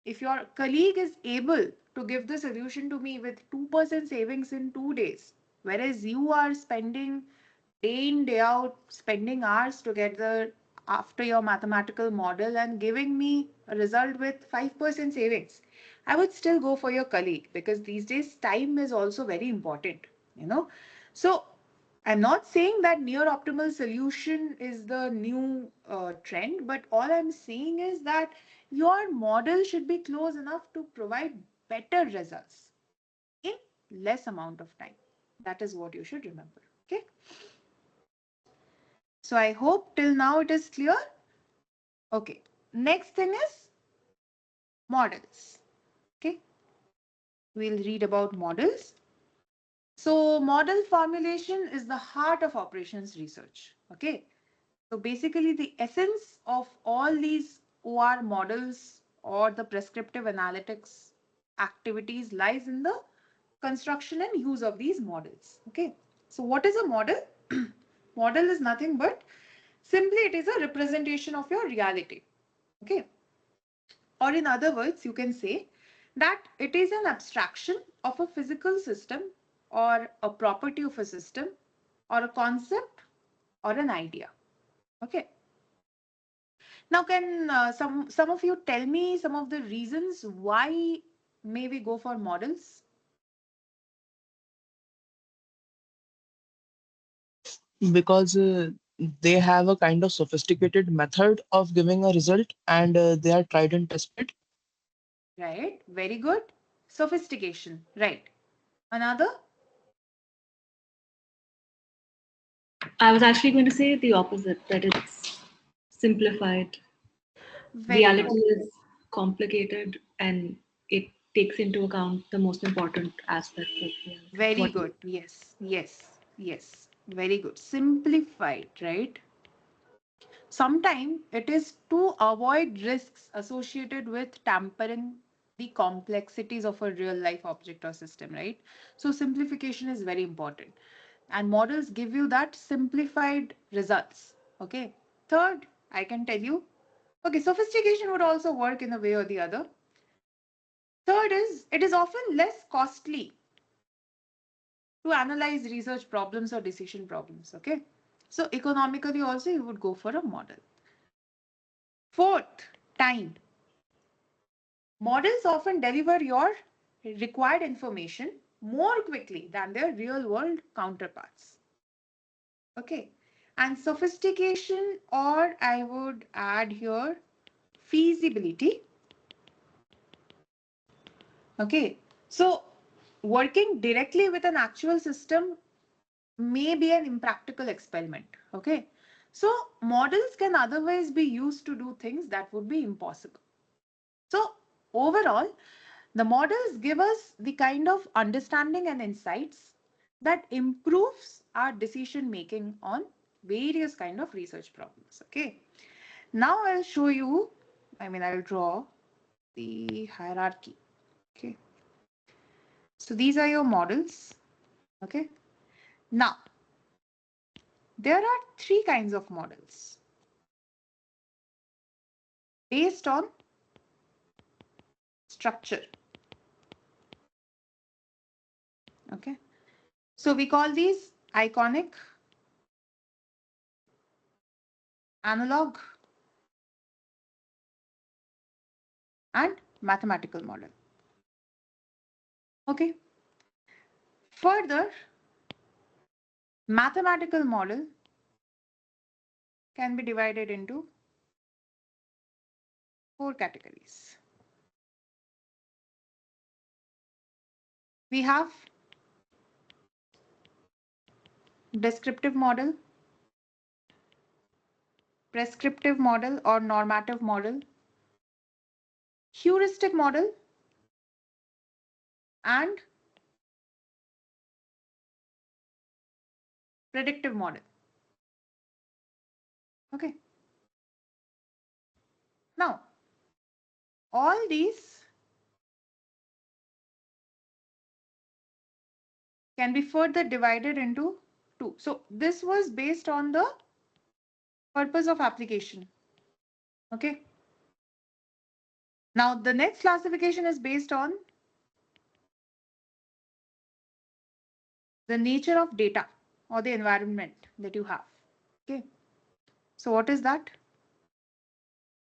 If your colleague is able to give the solution to me with 2% savings in 2 days, whereas you are spending day in, day out, spending hours together after your mathematical model and giving me a result with 5% savings, I would still go for your colleague because these days time is also very important, you know. So I'm not saying that near optimal solution is the new trend, but all I'm saying is that your model should be close enough to provide better results in less amount of time. That is what you should remember. Okay. So I hope till now it is clear. Okay. Next thing is models. Okay. We'll read about models. So model formulation is the heart of operations research. Okay. So basically the essence of all these OR models or the prescriptive analytics activities lies in the construction and use of these models. Okay. So what is a model? Model is nothing but simply it is a representation of your reality. Okay. Or in other words, you can say that it is an abstraction of a physical system or a property of a system or a concept or an idea. Okay. Now, can some of you tell me some of the reasons why may we go for models? Because they have a kind of sophisticated method of giving a result, and they are tried and tested. Right, very good. Sophistication, right. Another? I was actually going to say the opposite, that it's simplified. Very good. Reality is complicated and it takes into account the most important aspects of reality. Very What good. Yes, yes, yes. Very good. Simplified, right? Sometimes it is to avoid risks associated with tampering the complexities of a real life object or system, right? So simplification is very important. And models give you that simplified results. Okay. Third, I can tell you, okay, sophistication would also work in a way or the other. Third is it is often less costly to analyze research problems or decision problems. Okay. So economically also you would go for a model. Fourth, time. Models often deliver your required information more quickly than their real world counterparts. Okay. And sophistication, or I would add here feasibility. Okay. So working directly with an actual system may be an impractical experiment. Okay. So models can otherwise be used to do things that would be impossible. So overall, the models give us the kind of understanding and insights that improves our decision making on various kind of research problems. Okay. Now I'll show you, I'll draw the hierarchy. Okay. So these are your models. Okay. Now, there are three kinds of models based on structure. Okay. So we call these iconic, analog, and mathematical model. Okay. Further, mathematical model can be divided into four categories. We have descriptive model, prescriptive model or normative model, heuristic model, and predictive model. Okay. Now, all these can be further divided into two. So this was based on the purpose of application. Okay. Now the next classification is based on the nature of data or the environment that you have. Okay. So what is that?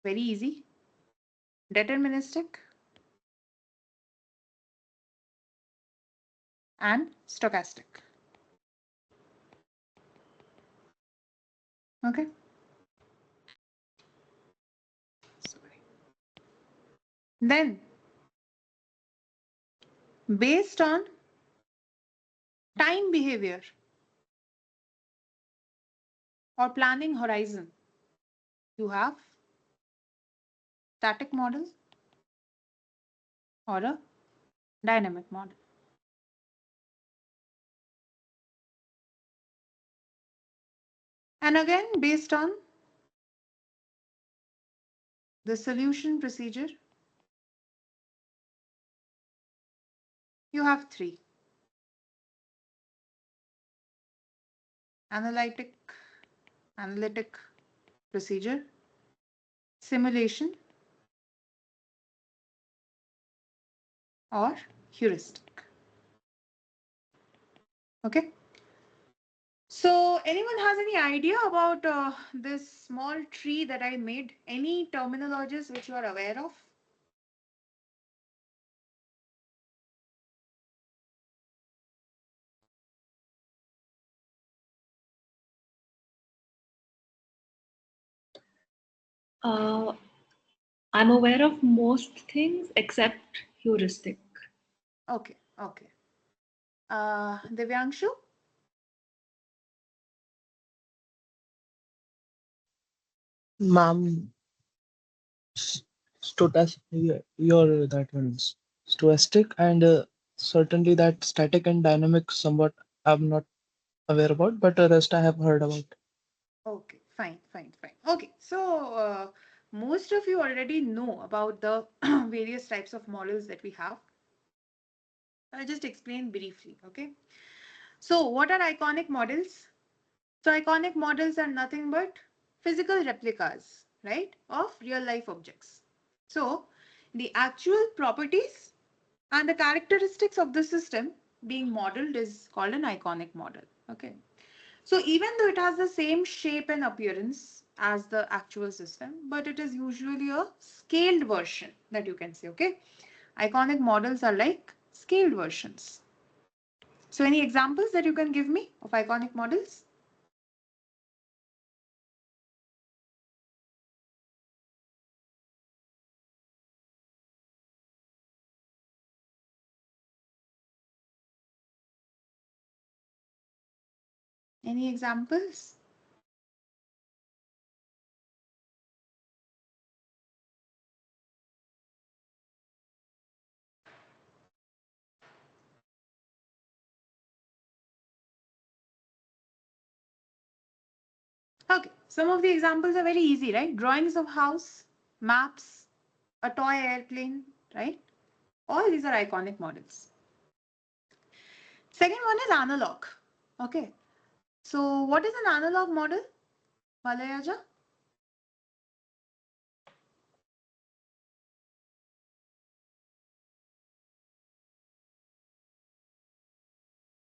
Very easy. Deterministic and stochastic. Okay. Sorry. Then based on time behavior or planning horizon, you have static model or a dynamic model. And again, based on the solution procedure, you have three: analytic procedure, simulation, or heuristic. Okay. So anyone has any idea about this small tree that I made? Any terminologies which you are aware of? Uh, I'm aware of most things except heuristic. Okay, okay. Divyanshu? Ma'am, your that one's stochastic and certainly that static and dynamic somewhat I'm not aware about, but the rest I have heard about. Okay, fine, fine, fine. Okay, so most of you already know about the various types of models that we have. I'll just explain briefly, okay? So what are iconic models? So iconic models are nothing but physical replicas, right, of real life objects. So the actual properties and the characteristics of the system being modeled is called an iconic model, okay? So even though it has the same shape and appearance as the actual system, but it is usually a scaled version that you can say, okay? Iconic models are like scaled versions. So any examples that you can give me of iconic models? Any examples? Okay, some of the examples are very easy, right? Drawings of house, maps, a toy airplane, right? All these are iconic models. Second one is analog. Okay, so what is an analog model, Malayaja?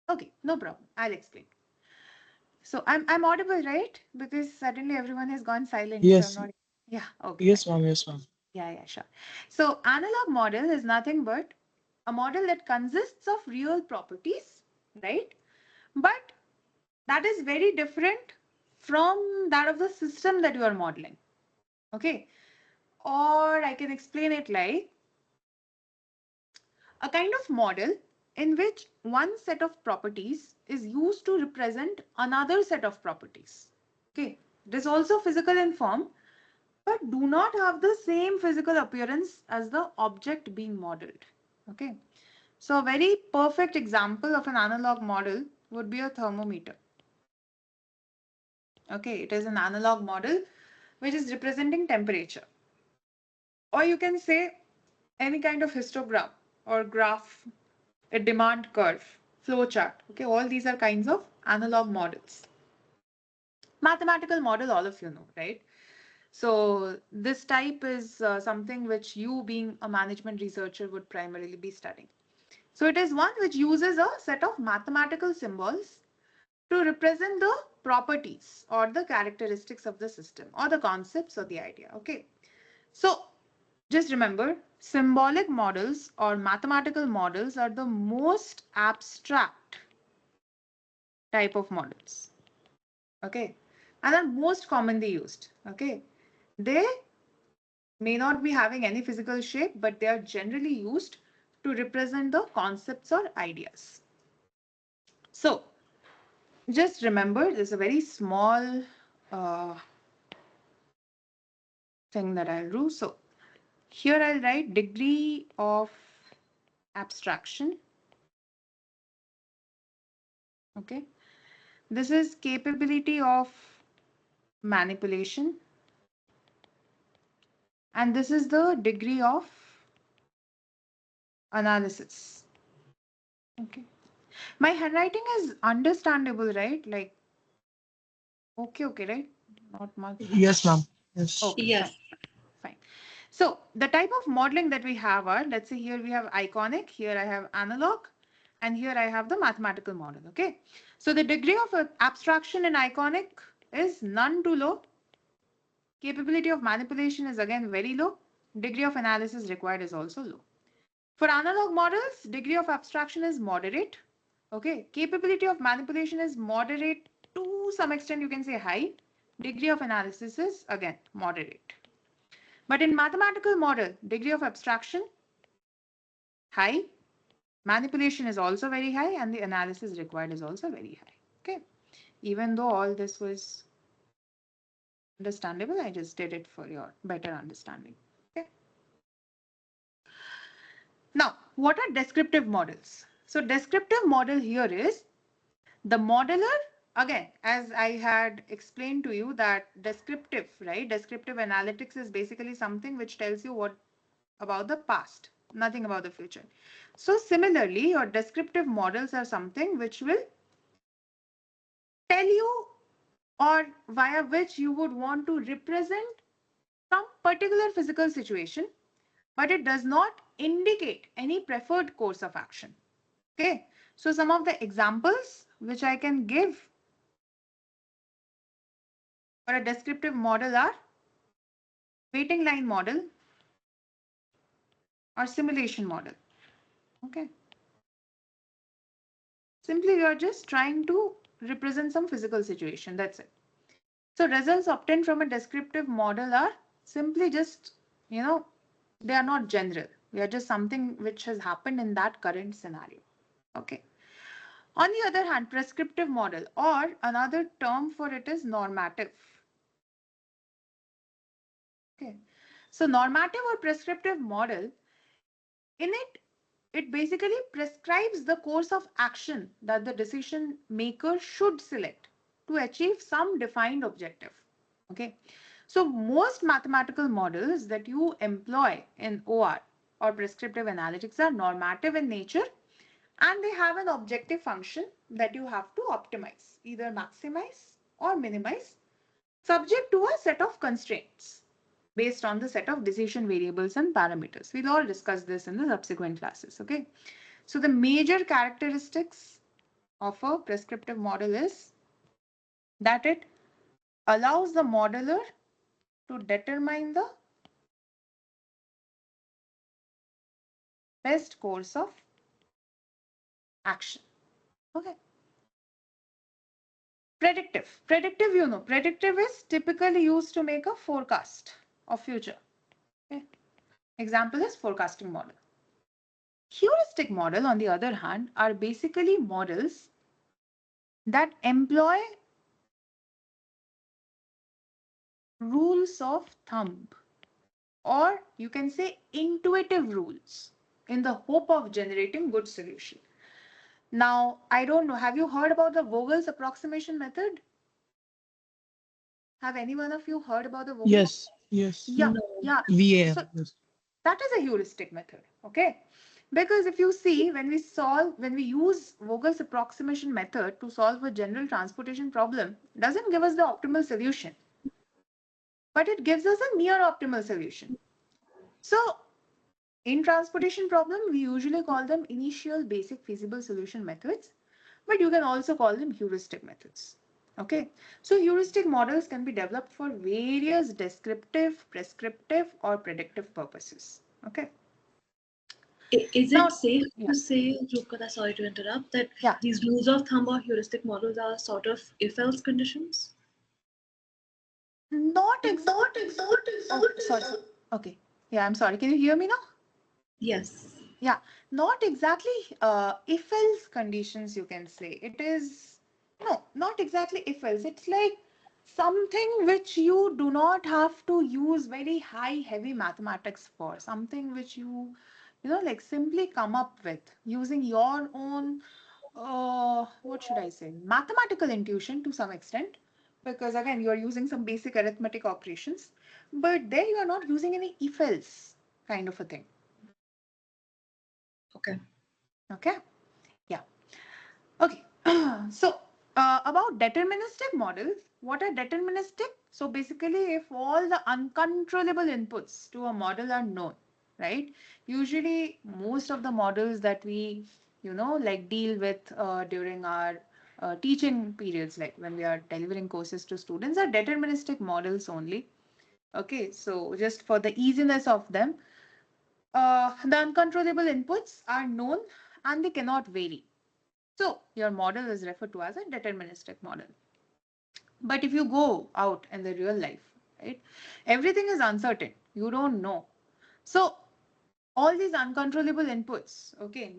Okay, no problem. I'll explain. So I'm audible, right? Because suddenly everyone has gone silent, so I'm Yes, not. Yeah, okay, fine. yes, ma'am, yes, ma'am. Yeah, yeah, sure. So analog model is nothing but a model that consists of real properties, right? But that is very different from that of the system that you are modeling. Okay. Or I can explain it like a kind of model in which one set of properties is used to represent another set of properties. Okay. It is also physical in form, but do not have the same physical appearance as the object being modeled. Okay. So a very perfect example of an analog model would be a thermometer. Okay, it is an analog model which is representing temperature. Or you can say any kind of histogram or graph, a demand curve, flow chart. Okay, all these are kinds of analog models. Mathematical model, all of you know, right? So this type is something which you being a management researcher would primarily be studying. So it is one which uses a set of mathematical symbols to represent the properties or the characteristics of the system or the concepts or the idea. Okay. So just remember, symbolic models or mathematical models are the most abstract type of models. Okay. And are most commonly used. Okay. They may not be having any physical shape, but they are generally used to represent the concepts or ideas. So just remember, there's a very small uh, thing that I'll do. So here I'll write degree of abstraction. Okay. This is capability of manipulation, and this is the degree of analysis. Okay. My handwriting is understandable, right? Like, okay, right? Not much. Yes, ma'am. Yes. Okay, fine, Yes. fine. So the type of modeling that we have are, let's say here we have iconic, here I have analog, and here I have the mathematical model, okay? So the degree of abstraction in iconic is none to low. Capability of manipulation is again very low. Degree of analysis required is also low. For analog models, degree of abstraction is moderate. Okay, capability of manipulation is moderate to some extent, you can say high. Degree of analysis is again moderate. But in mathematical model, degree of abstraction high, manipulation is also very high, and the analysis required is also very high. Okay, even though all this was understandable, I just did it for your better understanding. Okay. Now, what are descriptive models? So descriptive model here is the modeler, again, as I had explained to you that descriptive, right? Descriptive analytics is basically something which tells you what about the past, nothing about the future. So similarly, your descriptive models are something which will tell you or via which you would want to represent some particular physical situation, but it does not indicate any preferred course of action. Okay, so some of the examples which I can give for a descriptive model are waiting line model or simulation model. Okay, simply you are just trying to represent some physical situation. That's it. So results obtained from a descriptive model are simply just, you know, they are not general. They are just something which has happened in that current scenario. Okay. On the other hand, prescriptive model or another term for it is normative. Okay. So normative or prescriptive model, in it, it basically prescribes the course of action that the decision maker should select to achieve some defined objective. Okay. So most mathematical models that you employ in OR or prescriptive analytics are normative in nature, and they have an objective function that you have to optimize, either maximize or minimize, subject to a set of constraints based on the set of decision variables and parameters. We'll all discuss this in the subsequent classes. Okay. So the major characteristics of a prescriptive model is that it allows the modeler to determine the best course of action. Okay. Predictive. Predictive, you know, predictive is typically used to make a forecast of future. Okay. Example is forecasting model. Heuristic model, on the other hand, are basically models that employ rules of thumb, or you can say intuitive rules, in the hope of generating good solution. Now, I don't know, have you heard about the Vogel's approximation method? Have any one of you heard about the Vogel's? Yes. Yes. Yeah, No. yeah. VAR. So Yes. that is a heuristic method, okay? Because if you see, when we use Vogel's approximation method to solve a general transportation problem, doesn't give us the optimal solution, but it gives us a near optimal solution. So in transportation problem, we usually call them initial basic feasible solution methods, but you can also call them heuristic methods. Okay, so heuristic models can be developed for various descriptive, prescriptive, or predictive purposes. Okay, Is it now, safe yeah, to say, Rupkata, sorry to interrupt, that yeah, these rules of thumb or heuristic models are sort of if-else conditions? not exactly. Oh, sorry. Okay, yeah, I'm sorry. Can you hear me now? Yes. Yeah, not exactly if else conditions, you can say. It is, no, not exactly if else. It's like something which you do not have to use very high, heavy mathematics for, something which like simply come up with using your own, what should I say, mathematical intuition to some extent, because again, you are using some basic arithmetic operations, but there you are not using any if else kind of a thing. Okay. Okay. Yeah. Okay. So about deterministic models, what are deterministic? So basically, if all the uncontrollable inputs to a model are known, right? Usually, most of the models that we, like deal with during our teaching periods, like when we are delivering courses to students, are deterministic models only. Okay, so just for the easiness of them, the uncontrollable inputs are known and they cannot vary. So your model is referred to as a deterministic model. But if you go out in the real life, right, everything is uncertain. You don't know. So all these uncontrollable inputs, okay,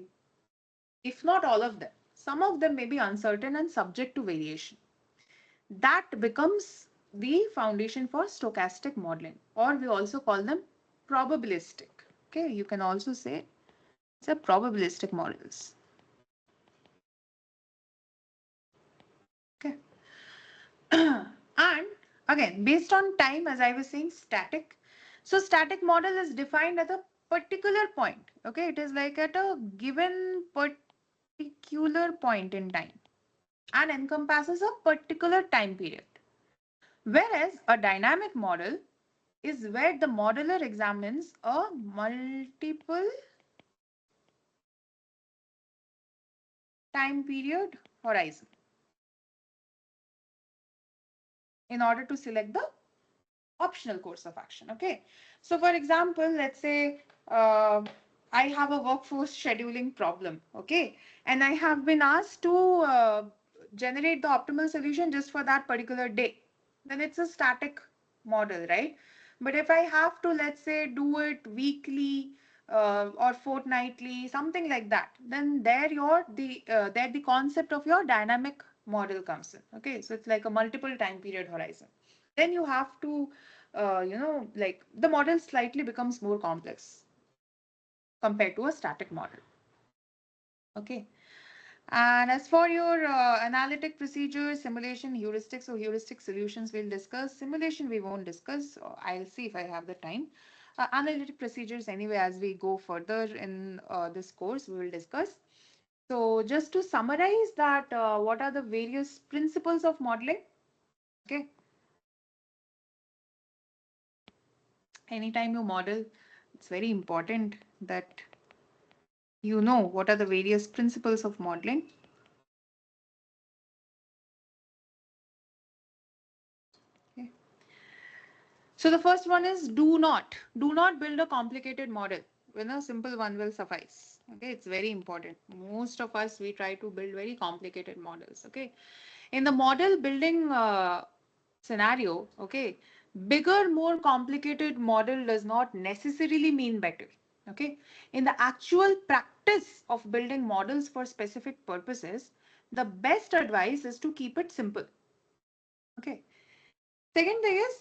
if not all of them, some of them may be uncertain and subject to variation. That becomes the foundation for stochastic modeling, or we also call them probabilistic. Okay, you can also say it's a probabilistic models. Okay. And again, based on time, as I was saying, static. So static model is defined at a particular point. Okay, it is like at a given particular point in time and encompasses a particular time period. Whereas a dynamic model is where the modeler examines a multiple time period horizon in order to select the optional course of action. Okay. So for example, let's say I have a workforce scheduling problem. Okay. And I have been asked to generate the optimal solution just for that particular day. Then it's a static model, right? But if I have to, let's say, do it weekly or fortnightly, something like that, then there the concept of your dynamic model comes in. Okay. So it's like a multiple time period horizon. Then you have to like the model slightly becomes more complex compared to a static model. Okay. And as for your analytic procedures, simulation, heuristics, so heuristic solutions we'll discuss. Simulation we won't discuss. I'll see if I have the time. Analytic procedures anyway, as we go further in this course, we will discuss. So just to summarize that, what are the various principles of modeling? Okay. Anytime you model, it's very important that you know what are the various principles of modeling. Okay. So the first one is do not build a complicated model when a simple one will suffice. Okay, it's very important. Most of us, we try to build very complicated models. Okay, in the model building scenario, okay, bigger, more complicated model does not necessarily mean better. Okay, in the actual practice of building models for specific purposes, the best advice is to keep it simple. Okay. Second thing is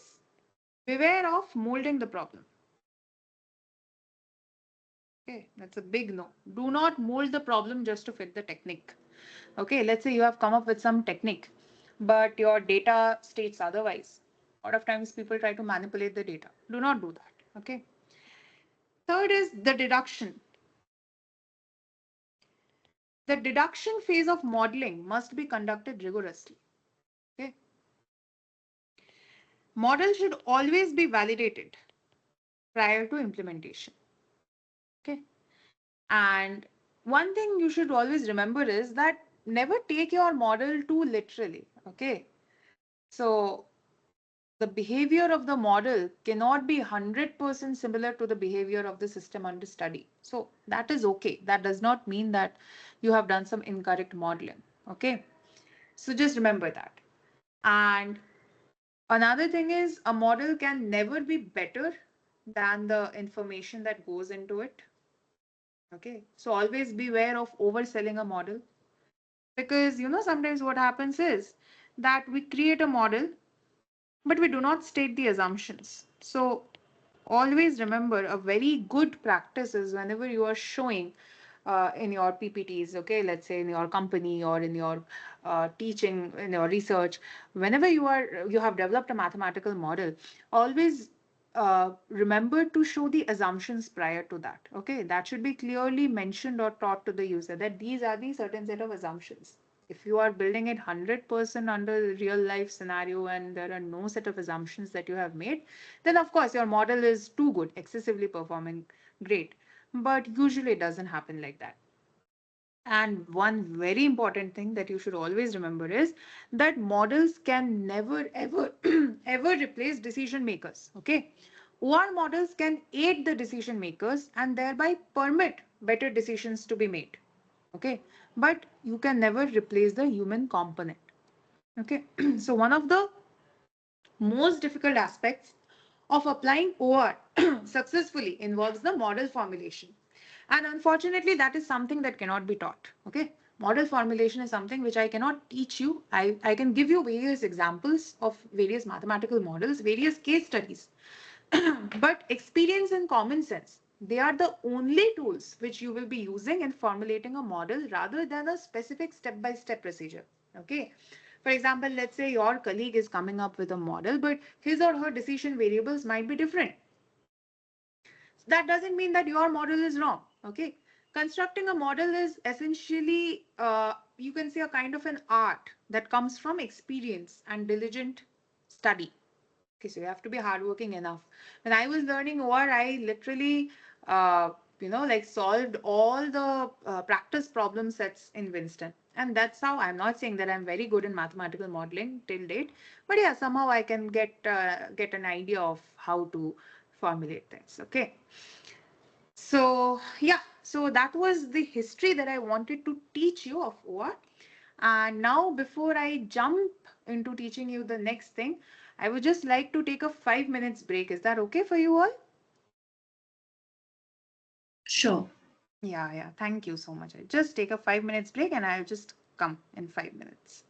beware of molding the problem. Okay, that's a big no. Do not mold the problem just to fit the technique. Okay, let's say you have come up with some technique, but your data states otherwise. A lot of times people try to manipulate the data. Do not do that. Okay. Third is the deduction. The deduction phase of modeling must be conducted rigorously. Okay. Model should always be validated prior to implementation. Okay. And one thing you should always remember is that never take your model too literally. Okay. So the behavior of the model cannot be 100% similar to the behavior of the system under study. So that is okay. That does not mean that you have done some incorrect modeling. Okay. So just remember that. And another thing is a model can never be better than the information that goes into it. Okay. So always beware of overselling a model. Because, sometimes what happens is that we create a model, but we do not state the assumptions. So always remember a very good practice is whenever you are showing in your PPTs, okay, let's say in your company or in your teaching, in your research, whenever you have developed a mathematical model, always remember to show the assumptions prior to that. Okay, that should be clearly mentioned or taught to the user that these are the certain set of assumptions. If you are building it 100% under real life scenario and there are no set of assumptions that you have made, then of course your model is too good, excessively performing great. But usually it doesn't happen like that. And one very important thing that you should always remember is that models can never ever ever replace decision makers. Okay. OR models can aid the decision makers and thereby permit better decisions to be made. Okay. But you can never replace the human component. Okay. So one of the most difficult aspects of applying OR successfully involves the model formulation. And unfortunately, that is something that cannot be taught. Okay. Model formulation is something which I cannot teach you. I can give you various examples of various mathematical models, various case studies. But experience and common sense, they are the only tools which you will be using in formulating a model rather than a specific step-by-step procedure. Okay. For example, let's say your colleague is coming up with a model, but his or her decision variables might be different. That doesn't mean that your model is wrong. Okay. Constructing a model is essentially, you can say, a kind of an art that comes from experience and diligent study. Okay, so you have to be hardworking enough. When I was learning OR, I literally, like solved all the practice problem sets in Winston. And that's how I'm not saying that I'm very good in mathematical modeling till date, but yeah, somehow I can get an idea of how to formulate things. Okay. So yeah, so that was the history that I wanted to teach you of OR. And now, before I jump into teaching you the next thing, I would just like to take a 5 minutes break. Is that okay for you all? Sure. Yeah, yeah. Thank you so much. I just take a 5 minutes break and I'll just come in 5 minutes.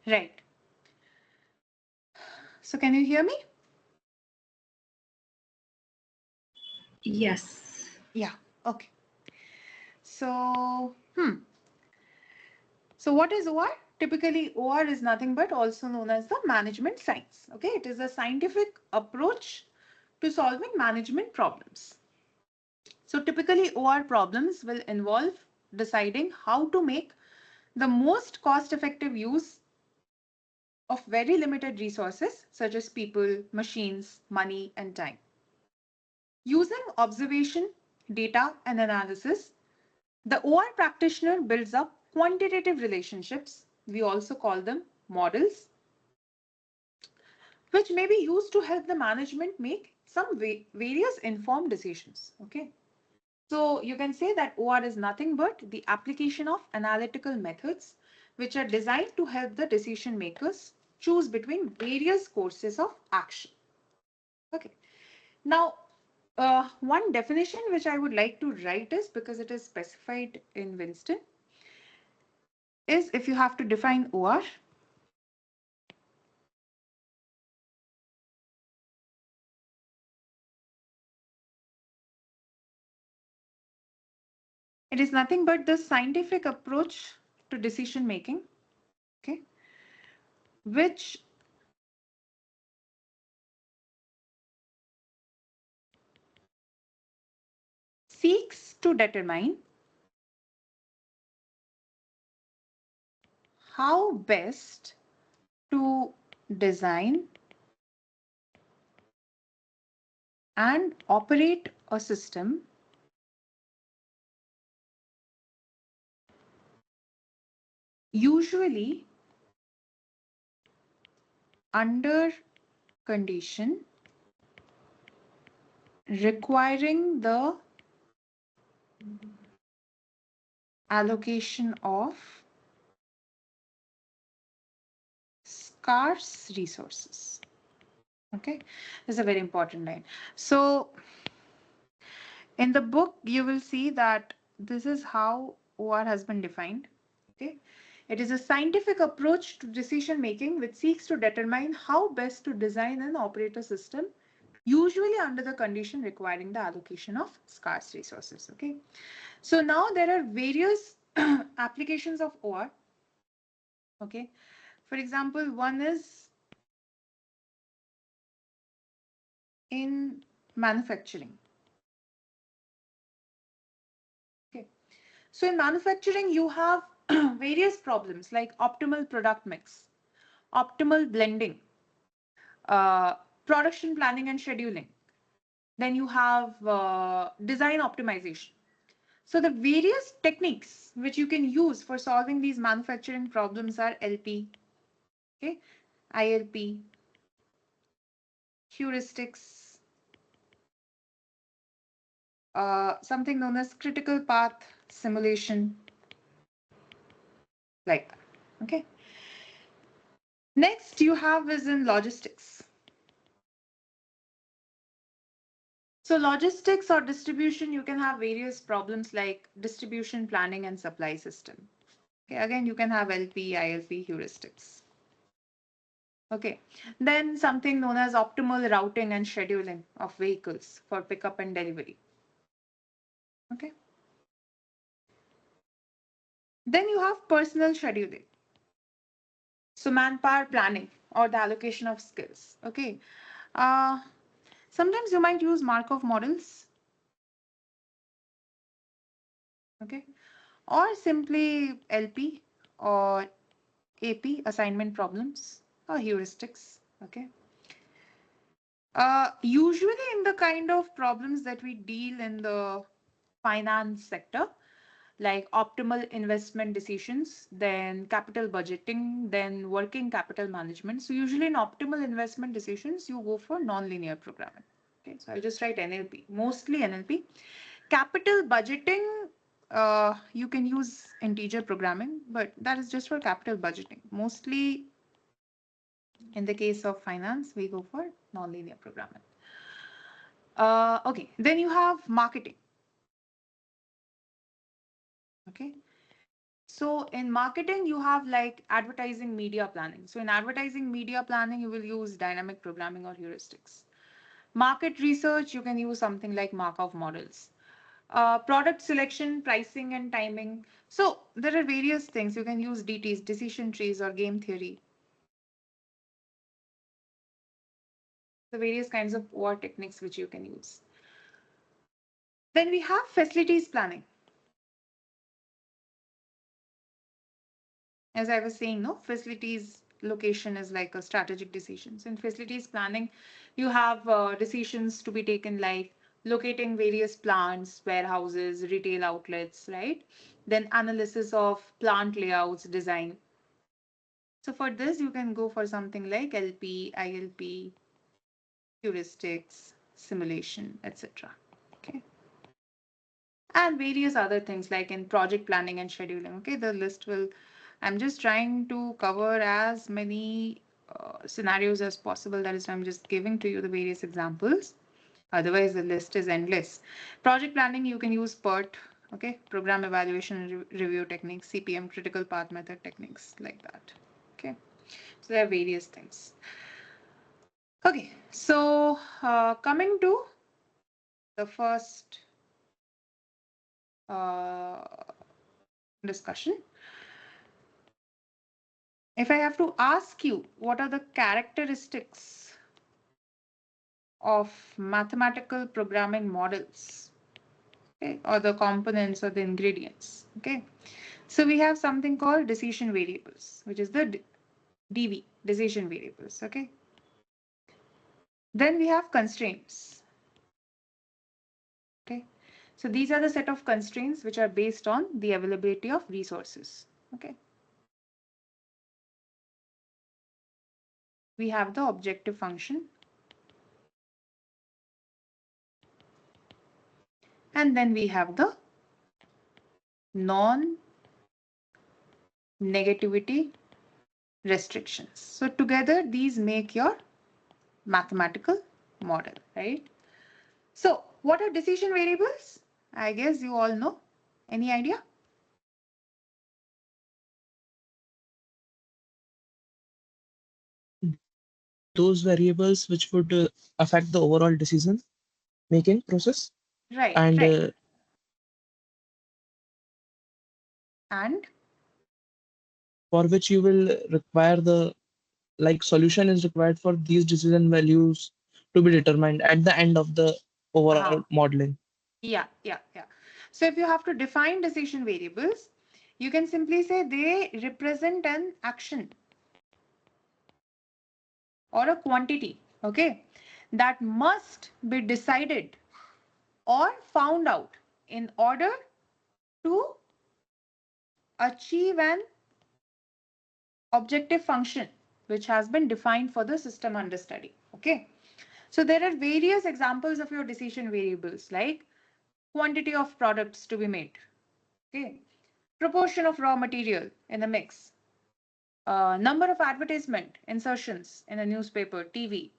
Right. So can you hear me? Yes. Yeah. Okay. So, So what is OR? Typically, OR is nothing but also known as the management science. Okay, it is a scientific approach to solving management problems. So typically, OR problems will involve deciding how to make the most cost-effective use of very limited resources such as people, machines, money, and time. Using observation, data, and analysis, the OR practitioner builds up quantitative relationships. We also call them models, which may be used to help the management make some various informed decisions. Okay. So you can say that OR is nothing but the application of analytical methods which are designed to help the decision makers choose between various courses of action. Okay. Now, one definition which I would like to write is because it is specified in Winston is if you have to define OR, it is nothing but the scientific approach to decision making, okay, which seeks to determine how best to design and operate a system usually under condition requiring the allocation of scarce resources. Okay, this is a very important line. So in the book, you will see that this is how OR has been defined. Okay, it is a scientific approach to decision making which seeks to determine how best to design and operate a system, usually under the condition requiring the allocation of scarce resources. Okay, so now there are various applications of OR. Okay, for example, one is in manufacturing. Okay, so in manufacturing, you have various problems like optimal product mix, optimal blending, uh, production planning and scheduling. Then you have design optimization. So the various techniques which you can use for solving these manufacturing problems are LP, okay, ILP, heuristics, something known as critical path simulation, like that. Okay. Next you have is in logistics. So logistics or distribution, you can have various problems like distribution planning and supply system. Okay, again, you can have LP, ILP, heuristics. Okay, then something known as optimal routing and scheduling of vehicles for pickup and delivery. Okay, then you have personal scheduling. So manpower planning or the allocation of skills. Okay, uh, sometimes you might use Markov models. Okay, or simply LP or AP assignment problems or heuristics. Okay. Usually in the kind of problems that we deal in the finance sector, like optimal investment decisions, then capital budgeting, then working capital management. So usually in optimal investment decisions, you go for nonlinear programming. Okay, so I'll just write NLP, mostly NLP. Capital budgeting, you can use integer programming, but that is just for capital budgeting. Mostly in the case of finance, we go for nonlinear programming. Okay, then you have marketing. Okay, So in marketing, you have like advertising media planning. So in advertising media planning, you will use dynamic programming or heuristics. Market research, you can use something like Markov models. Product selection, pricing, and timing. So there are various things. You can use DTs, decision trees, or game theory. The various kinds of OR techniques which you can use. Then we have facilities planning. As I was saying, no, facilities location is like a strategic decisions. In facilities planning, you have decisions to be taken like locating various plants, warehouses, retail outlets, right? Then analysis of plant layouts, design. So for this, you can go for something like LP, ILP, heuristics, simulation, etc. Okay. And various other things like in project planning and scheduling. Okay, the list will, I'm just trying to cover as many scenarios as possible. That is why I'm just giving to you the various examples. Otherwise, the list is endless. Project planning, you can use PERT, okay, program evaluation and review techniques, CPM, critical path method techniques, like that. Okay, so there are various things. Okay, so coming to the first uh, discussion. If I have to ask you, what are the characteristics of mathematical programming models, okay, or the components or the ingredients? Okay, so we have something called decision variables, which is the DV, decision variables. Okay, then we have constraints. Okay, so these are the set of constraints which are based on the availability of resources. Okay, we have the objective function, and then we have the non-negativity restrictions. So together these make your mathematical model, right? So what are decision variables? I guess you all know. Any idea? Those variables which would affect the overall decision making process, Right, and right. And for which you will require the like solution is required for these decision values to be determined at the end of the overall uh-huh. modeling. Yeah, yeah, yeah. So if you have to define decision variables, you can simply say they represent an action or a quantity, okay, that must be decided or found out in order to achieve an objective function which has been defined for the system under study. Okay, so there are various examples of your decision variables like quantity of products to be made, okay, proportion of raw material in the mix, number of advertisement insertions in a newspaper, TV,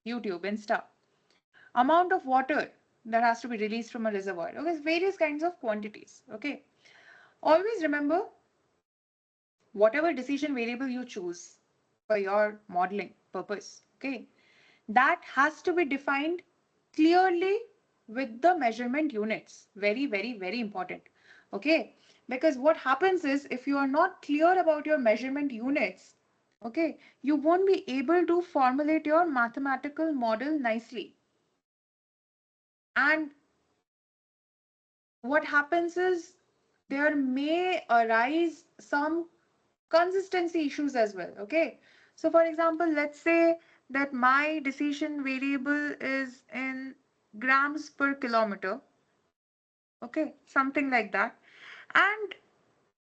YouTube, Insta, amount of water that has to be released from a reservoir. Okay, various kinds of quantities. Okay, always remember, whatever decision variable you choose for your modeling purpose, okay, that has to be defined clearly with the measurement units. Very, very, very important. Okay, because what happens is if you are not clear about your measurement units, okay, you won't be able to formulate your mathematical model nicely. And what happens is there may arise some consistency issues as well. Okay, so for example, let's say that my decision variable is in grams per kilometer, okay, something like that, and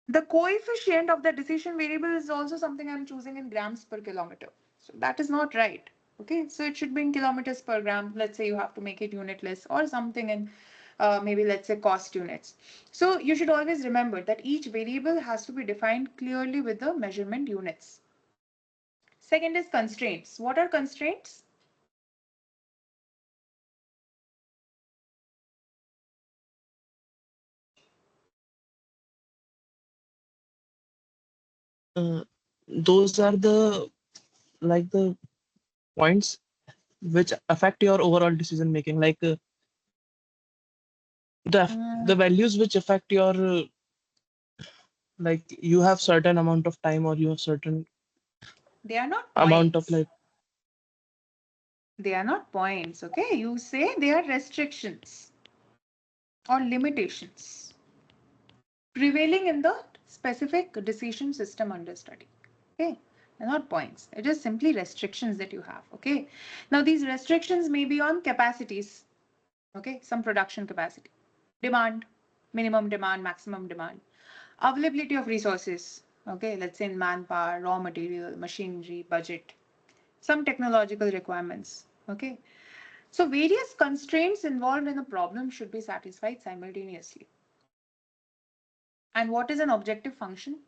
the coefficient of the decision variable is also something I'm choosing in grams per kilometer. So that is not right. Okay, so it should be in kilometers per gram. Let's say you have to make it unitless or something in maybe let's say cost units. So you should always remember that each variable has to be defined clearly with the measurement units. Second is constraints. What are constraints? uh, those are the like the points which affect your overall decision making, like the Mm, values which affect your like you have certain amount of time, or you have certain they are not amount of points. like. They are not points, okay? You say they are restrictions or limitations prevailing in the specific decision system under study. Okay, they're not points. It is simply restrictions that you have. Okay, now these restrictions may be on capacities. Okay, some production capacity, demand, minimum demand, maximum demand, availability of resources. Okay, let's say manpower, raw material, machinery, budget, some technological requirements. Okay, so various constraints involved in a problem should be satisfied simultaneously. And what is an objective function?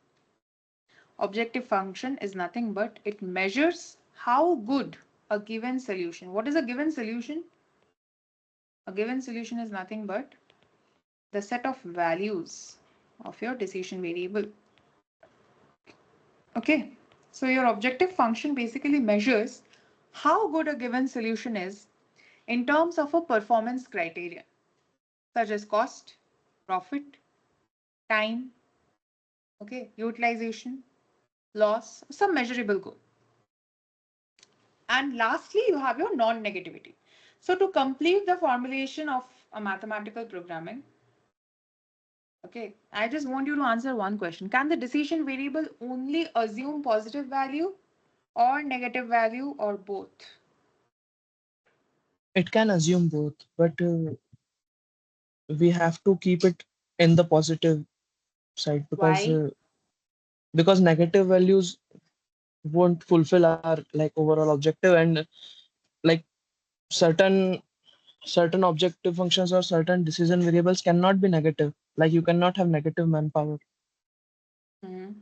Objective function is nothing but it measures how good a given solution. What is a given solution? A given solution is nothing but the set of values of your decision variable. Okay, so your objective function basically measures how good a given solution is in terms of a performance criteria, such as cost, profit, time, okay, utilization, loss, some measurable goal. And lastly, you have your non-negativity. So to complete the formulation of a mathematical programming, okay, I just want you to answer one question. Can the decision variable only assume positive value or negative value or both? It can assume both, but we have to keep it in the positive side, Why? because negative values won't fulfill our like overall objective, and like certain certain objective functions or certain decision variables cannot be negative, like you cannot have negative manpower. Mhm.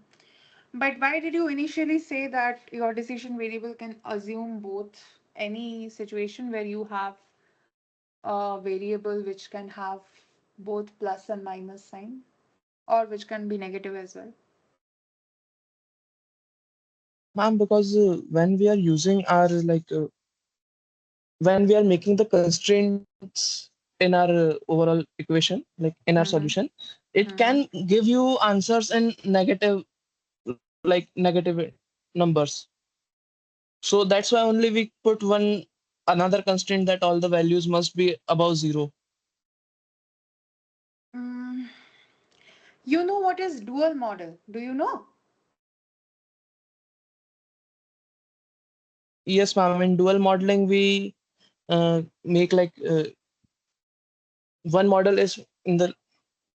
But why did you initially say that your decision variable can assume both any situation where you have a variable which can have both plus and minus sign or which can be negative as well? Ma'am, because when we are using our when we are making the constraints in our overall equation, like in our Mm-hmm. solution, it can Mm-hmm. give you answers in negative, like negative numbers. So that's why only we put one another constraint that all the values must be above zero. Mm, you know what is dual model? Do you know? Yes, ma'am. In dual modeling, we make one model is in the.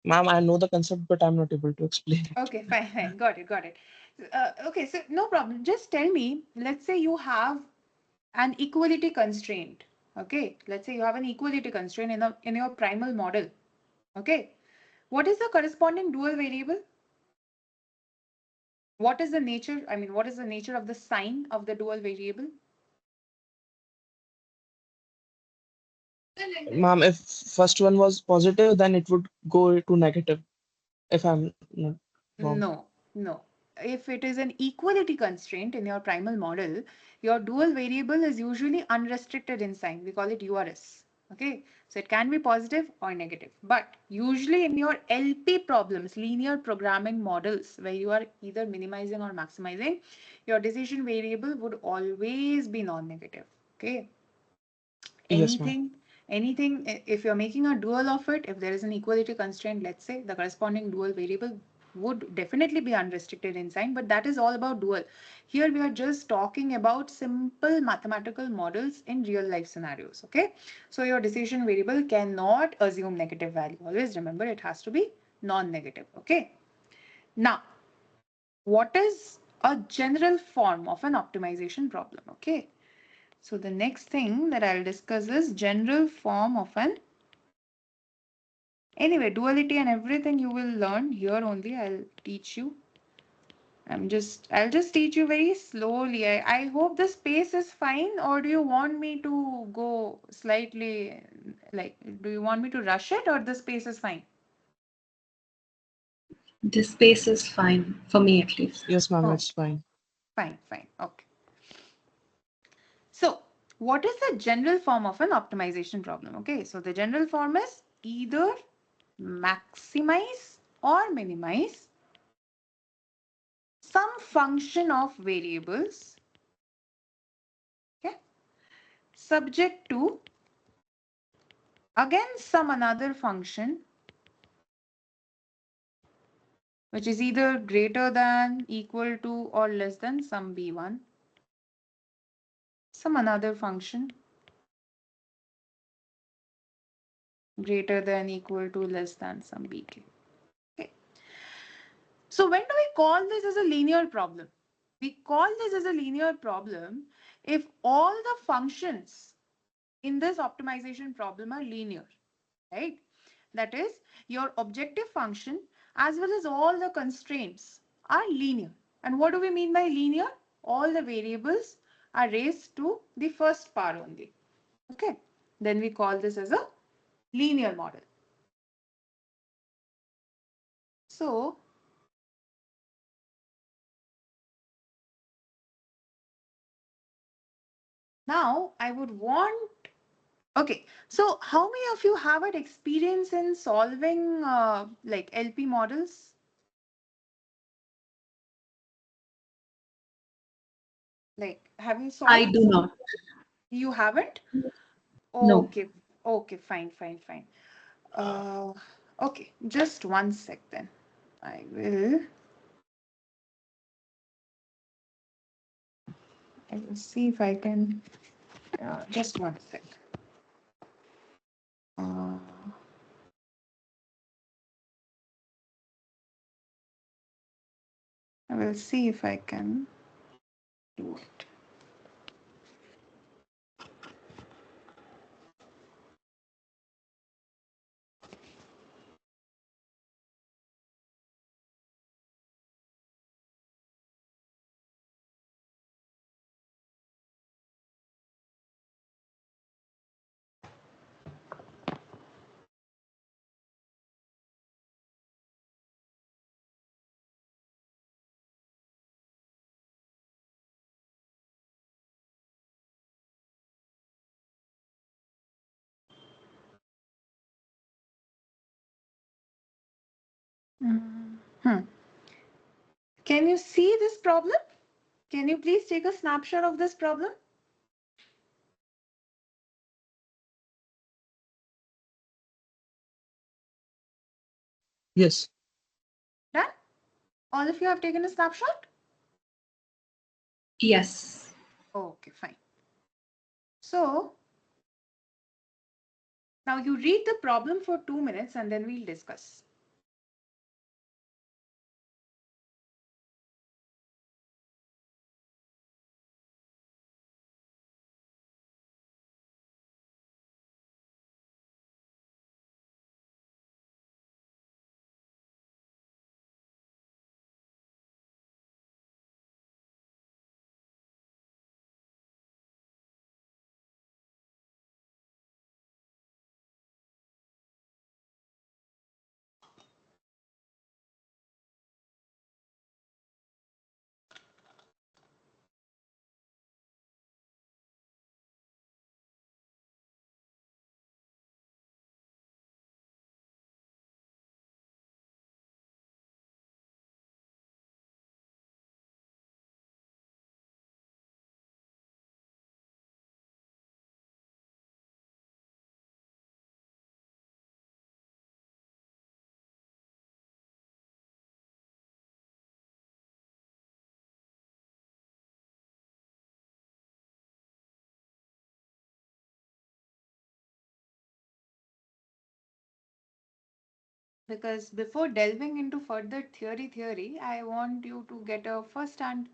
Ma'am, I know the concept, but I'm not able to explain it. Okay, fine, fine. Got it, got it. Okay, so no problem. Just tell me, let's say you have an equality constraint. Okay, let's say you have an equality constraint in your primal model. Okay, what is the corresponding dual variable? What is the nature? I mean, what is the nature of the sign of the dual variable? Ma'am, if first one was positive, then it would go to negative, if I'm not wrong. No, no. If it is an equality constraint in your primal model, your dual variable is usually unrestricted in sign. We call it URS. Okay, so it can be positive or negative. But usually in your LP problems, linear programming models, where you are either minimizing or maximizing, your decision variable would always be non-negative. Okay, Yes, ma'am. anything, if you're making a dual of it, if there is an equality constraint, let's say the corresponding dual variable would definitely be unrestricted in sign, but that is all about dual. Here we are just talking about simple mathematical models in real life scenarios. Okay, so your decision variable cannot assume negative value. Always remember it has to be non-negative. Okay, now what is a general form of an optimization problem? Okay, so the next thing that I'll discuss is general form of an, anyway, duality and everything you will learn here only. I'll teach you. I'll just teach you very slowly. I hope the space is fine, or do you want me to go slightly, like, do you want me to rush it or the space is fine? This space is fine for me at least. Yes, ma'am, Oh, it's fine. fine, fine. Okay. So, what is the general form of an optimization problem? Okay, so the general form is either maximize or minimize some function of variables, okay, subject to again some another function which is either greater than, equal to, or less than some b1, some another function greater than, equal to, less than some bk. Okay. So when do we call this as a linear problem? We call this as a linear problem if all the functions in this optimization problem are linear, right? That is, your objective function as well as all the constraints are linear. And what do we mean by linear? All the variables are raised to the first power only. Okay. Then we call this as a linear model. So now I would want, okay, so how many of you have had experience in solving like LP models? Like, have you I solved? do not. You haven't? No. Okay, okay, fine, fine, fine. Uh, okay, just one sec then. I will see if I can. Just one sec. Uh, I will see if I can do it. Hmm. Can you see this problem? Can you please take a snapshot of this problem? Yes. Done? All of you have taken a snapshot? Yes. Okay, fine. So now you read the problem for 2 minutes and then we'll discuss. Because before delving into further theory, I want you to get a first-hand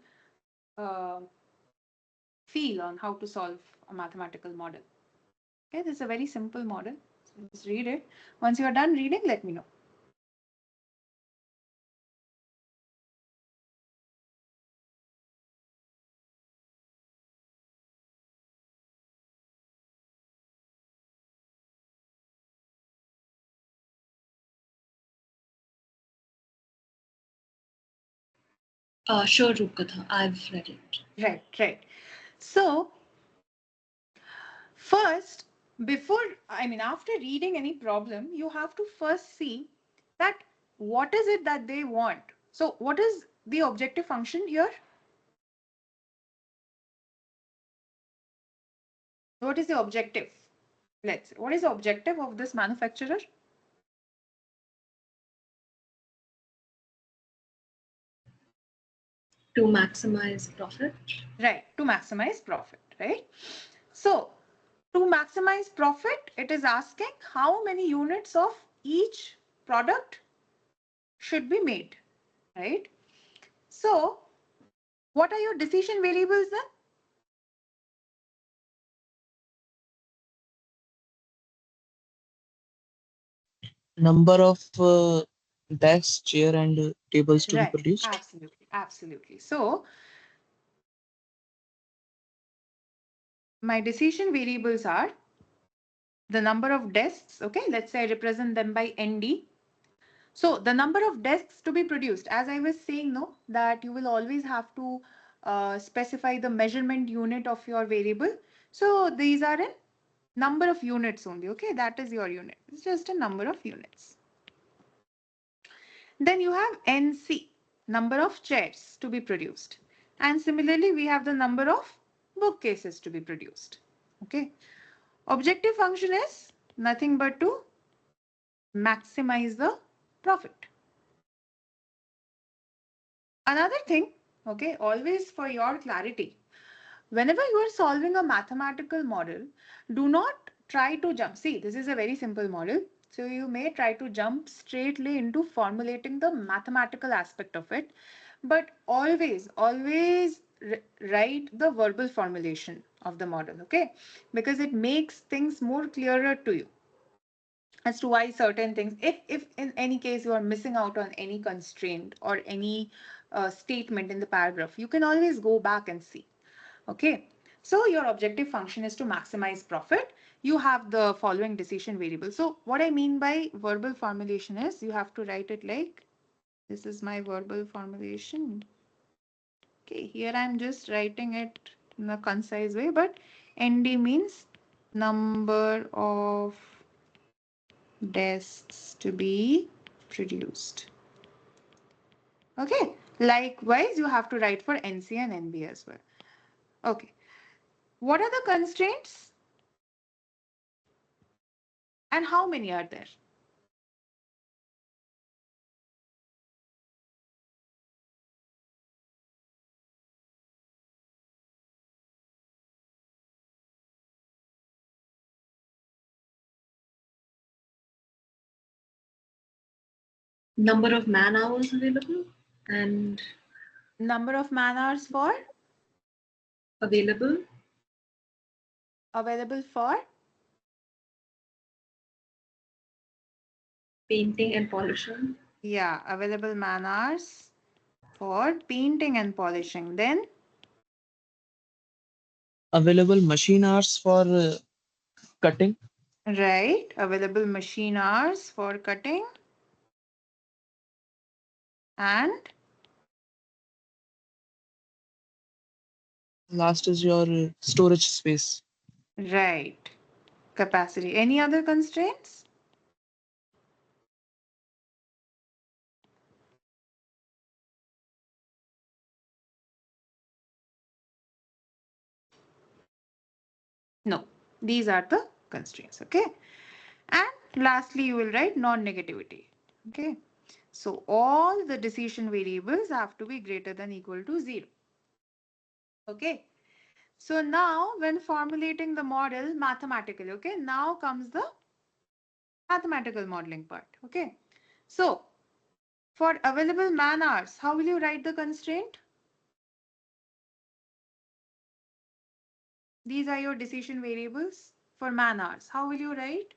uh, feel on how to solve a mathematical model. Okay, this is a very simple model. So just read it. Once you are done reading, let me know. Sure, Rupkatha. I've read it. Right, right. So, first, after reading any problem, you have to first see that what is it that they want. So, what is the objective function here? What is the objective? Let's say, what is the objective of this manufacturer? To maximize profit. Right, to maximize profit, right? So, to maximize profit, it is asking how many units of each product should be made, right? So, what are your decision variables then? Number of desks, chair, and tables to be Right, produced. absolutely, absolutely. So, my decision variables are the number of desks, okay? Let's say I represent them by ND. So the number of desks to be produced, as I was saying, no, that you will always have to specify the measurement unit of your variable. So these are in number of units only, okay? That is your unit. It's just a number of units. Then you have NC, number of chairs to be produced. And similarly, we have the number of bookcases to be produced, okay? Objective function is nothing but to maximize the profit. Another thing, okay, always for your clarity, whenever you are solving a mathematical model, do not try to jump. See, this is a very simple model. So you may try to jump straightly into formulating the mathematical aspect of it, but always write the verbal formulation of the model, okay? Because it makes things more clearer to you as to why certain things, if in any case you are missing out on any constraint or any statement in the paragraph, you can always go back and see, okay? So your objective function is to maximize profit. You have the following decision variable. So what I mean by verbal formulation is you have to write it like, this is my verbal formulation, okay? Here I'm just writing it in a concise way, but ND means number of desks to be produced. Okay, likewise, you have to write for NC and NB as well. Okay, what are the constraints and how many are there? Number of man hours available and Number of man hours for available. available for Painting and polishing. yeah, available man hours for painting and polishing. Then Available machine hours for cutting. right, available machine hours for cutting and Last is your storage space. right, capacity. Any other constraints? No, these are the constraints, okay? And lastly, you will write non-negativity, okay? So all the decision variables have to be greater than equal to 0, okay? So now when formulating the model mathematically, okay, now comes the mathematical modeling part, okay? So for available man hours, how will you write the constraint? These are your decision variables for man hours. How will you write?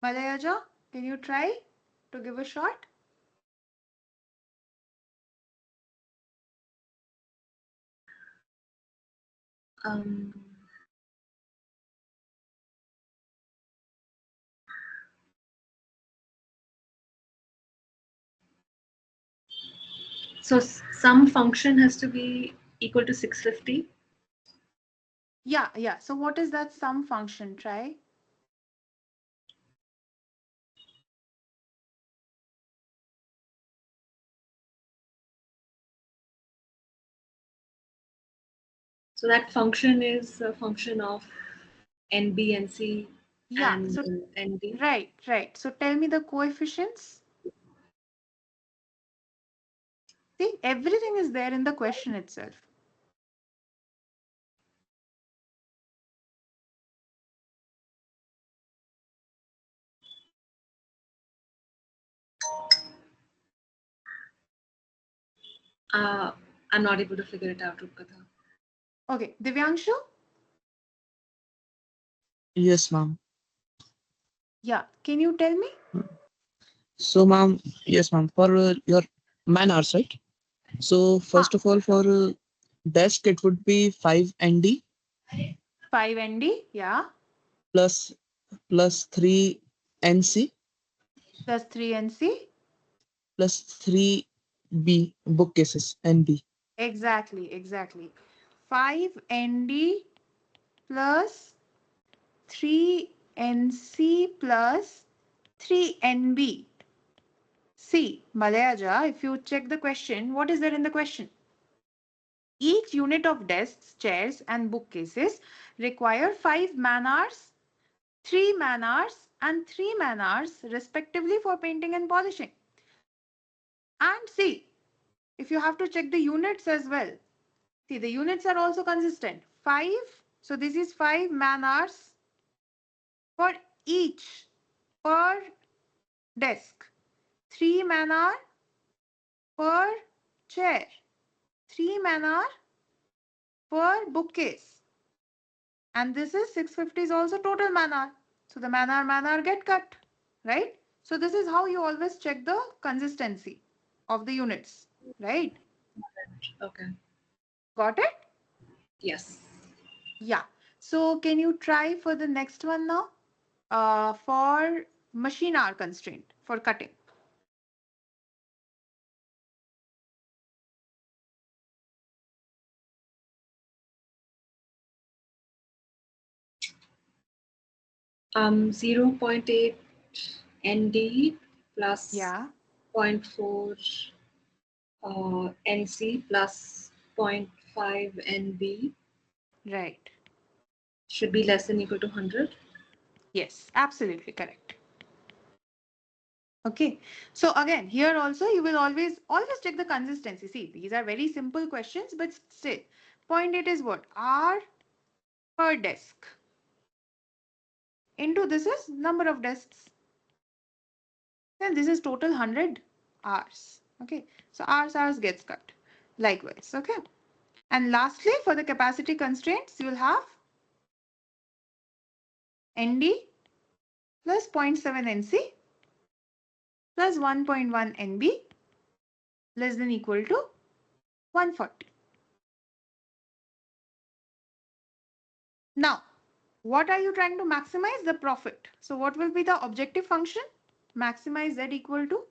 Malayaja, can you try to give a shot? Um, So some function has to be equal to 650. Yeah. So what is that sum function? Try. So that function is a function of NB, NC, Yeah. and So ND. right. So tell me the coefficients. See, everything is there in the question itself. I'm not able to figure it out, Rupkatha. Okay, Divyanshu? Yes, ma'am. Yeah, can you tell me? So, ma'am, yes, ma'am, for your man hours, right? So, Ah, first of all, for desk, it would be 5 ND 5 ND, yeah, plus 3 NC plus 3 NC. plus 3 B bookcases NB Exactly. 5 ND plus 3 NC plus 3 NB. See, Malayaja, if you check the question, what is there in the question? Each unit of desks, chairs, and bookcases require 5 man-hours, 3 man-hours, and 3 man-hours, respectively, for painting and polishing. And see, if you have to check the units as well, see, the units are also consistent. 5, so this is 5 man-hours for each per desk, 3 man-hour per chair, 3 man-hour per bookcase. And this is 650 is also total man-hour. So the man-hour get cut, right? So this is how you always check the consistency of the units, right? Okay. Got it? Yes. Yeah. So can you try for the next one now? For machine hour constraint for cutting. Um, 0.8 ND plus Yeah, 0.4 NC plus 0.5 NB right. should be less than equal to 100. Yes, absolutely correct. Okay. So again, here also you will always check the consistency. See, these are very simple questions, but still, point it is what? R per desk. Into this is number of desks. Then this is total 100 hours. Okay. So hours gets cut. Likewise. Okay. And lastly, for the capacity constraints, you will have ND plus 0.7 NC plus 1.1 NB less than equal to 140. Now, what are you trying to maximize? The profit. So what will be the objective function? Maximize Z equal to?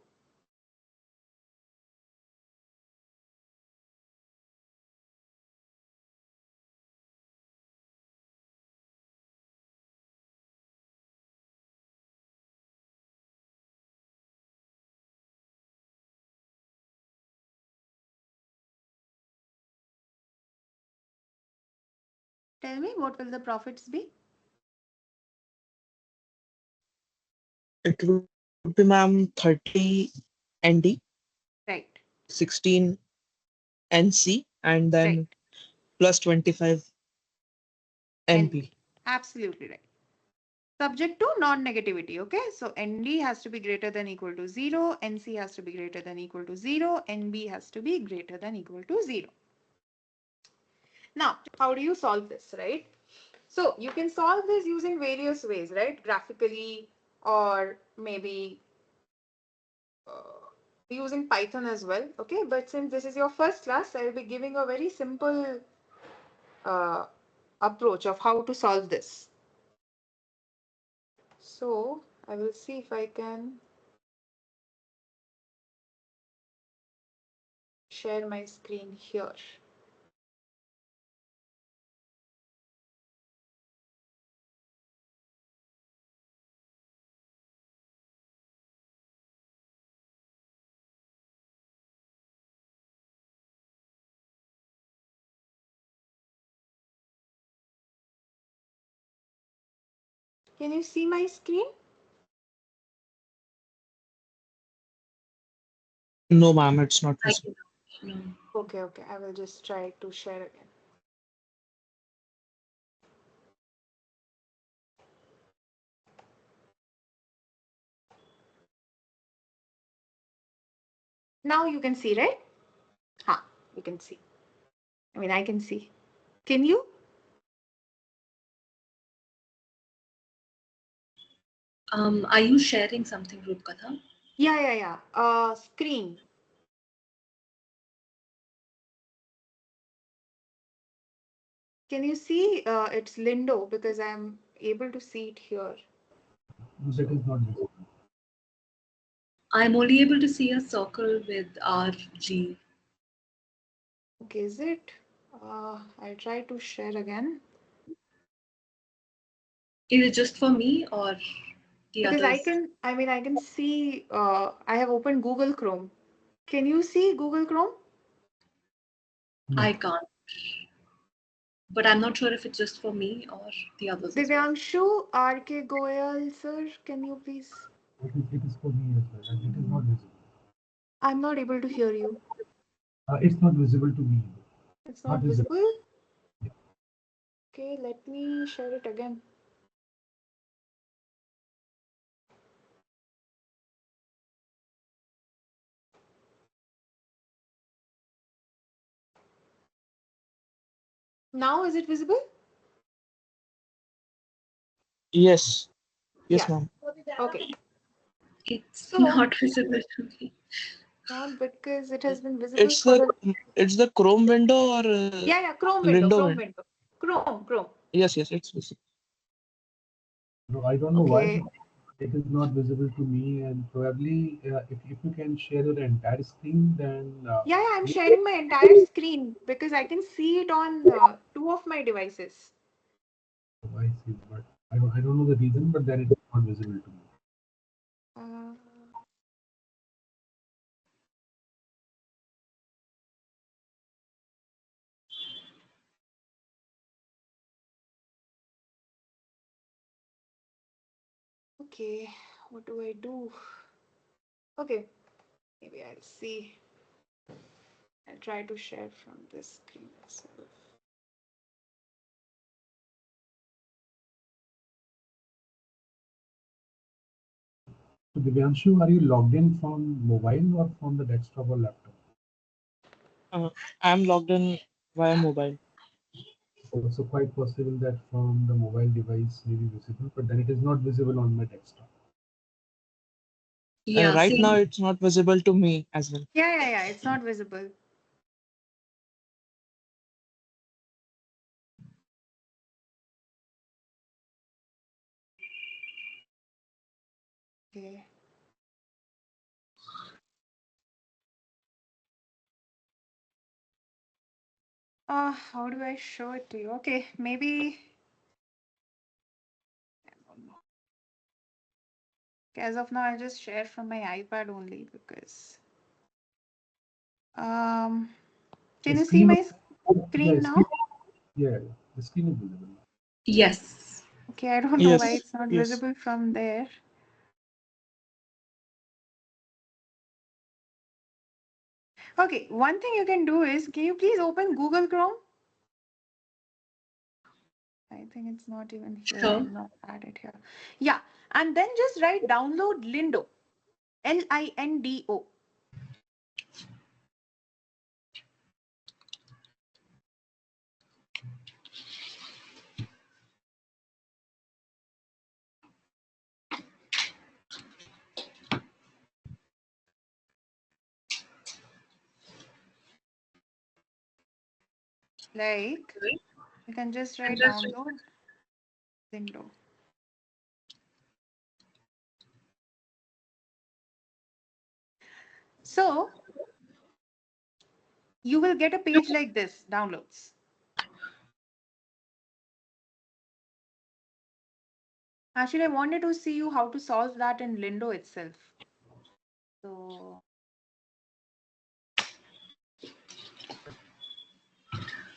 Tell me, what will the profits be? It would be, ma'am, 30 ND, Right, 16 NC, and right. then plus 25 NB. NB. Absolutely right. Subject to non-negativity, okay? So ND has to be greater than equal to 0, NC has to be greater than equal to 0, NB has to be greater than equal to 0. Now, how do you solve this, right? So you can solve this using various ways, right? Graphically, or maybe using Python as well, okay? But since this is your first class, I will be giving a very simple uh, approach of how to solve this. So I will see if I can share my screen here. Can you see my screen? No, ma'am, it's not I visible. can. No. Okay, I will just try to share again. Now you can see, right? You can see. I mean, I can see. Can you? Are you sharing something, Rupkatha? Yeah. Screen. Can you see it's Lindo because I'm able to see it here. That is not visible. I'm only able to see a circle with RG. Okay, is it? I'll try to share again. Is it just for me or the Because others? I can see, I have opened Google Chrome. Can you see Google Chrome? No. I can't. But I'm not sure if it's just for me or the others as well. Divyanshu, R.K. Goyal, sir, can you please? It is for me as well, and it is not visible. I'm not able to hear you. It's not visible to me. It's Not not visible. visible. Yeah. Okay, let me share it again. Now is it visible? Yes, yes, Yeah. ma'am. Okay. It's So not visible to me. not because it has been visible It's for the a it's the Chrome window or yeah, Chrome window, Lindo Chrome window. window. Chrome. Yes, it's visible. No, I don't know why, Okay. but it is not visible to me. And probably, if you can share your entire screen, then I'm sharing my entire screen because I can see it on two of my devices. I see. But I don't know the reason, but then it is not visible to me. Uh, okay, what do I do? Okay, maybe I'll see. I'll try to share from this screen itself. So, Divyanshu, are you logged in from mobile or from the desktop or laptop? I'm logged in via mobile. So quite possible that from the mobile device may be visible, but then it is not visible on my desktop. Yeah, Right now, same. it's not visible to me as well. Yeah, it's not visible. Okay. How do I show it to you? Okay, maybe. I don't know. Okay, as of now, I'll just share from my iPad only because. Um, The can you see screen, my yeah, screen screen, now? yeah, the screen is visible. Yes. Okay, I don't know why Yes, it's not yes. visible from there. Okay, one thing you can do is, can you please open Google Chrome? I think it's not even here. Sure. I'll not add it here. Yeah, and then just write download Lindo. Lindo. Like, you can just write download Lindo. So, you will get a page like this, downloads. Actually, I wanted to see you how to solve that in Lindo itself. So,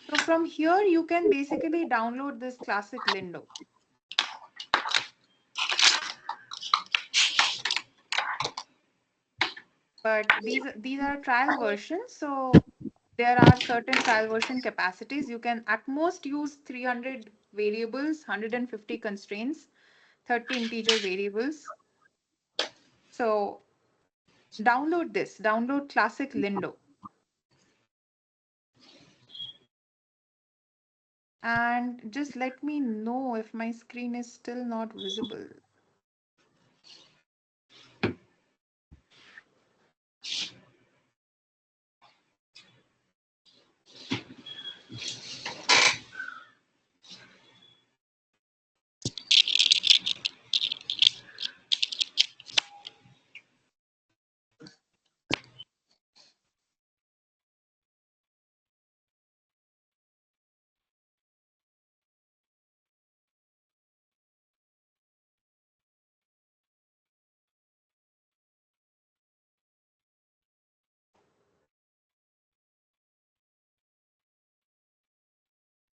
so from here, you can basically download this classic Lindo. But these are trial versions, so there are certain trial version capacities. You can at most use 300 variables, 150 constraints, 30 integer variables. So download this, download classic Lindo. And just let me know if my screen is still not visible.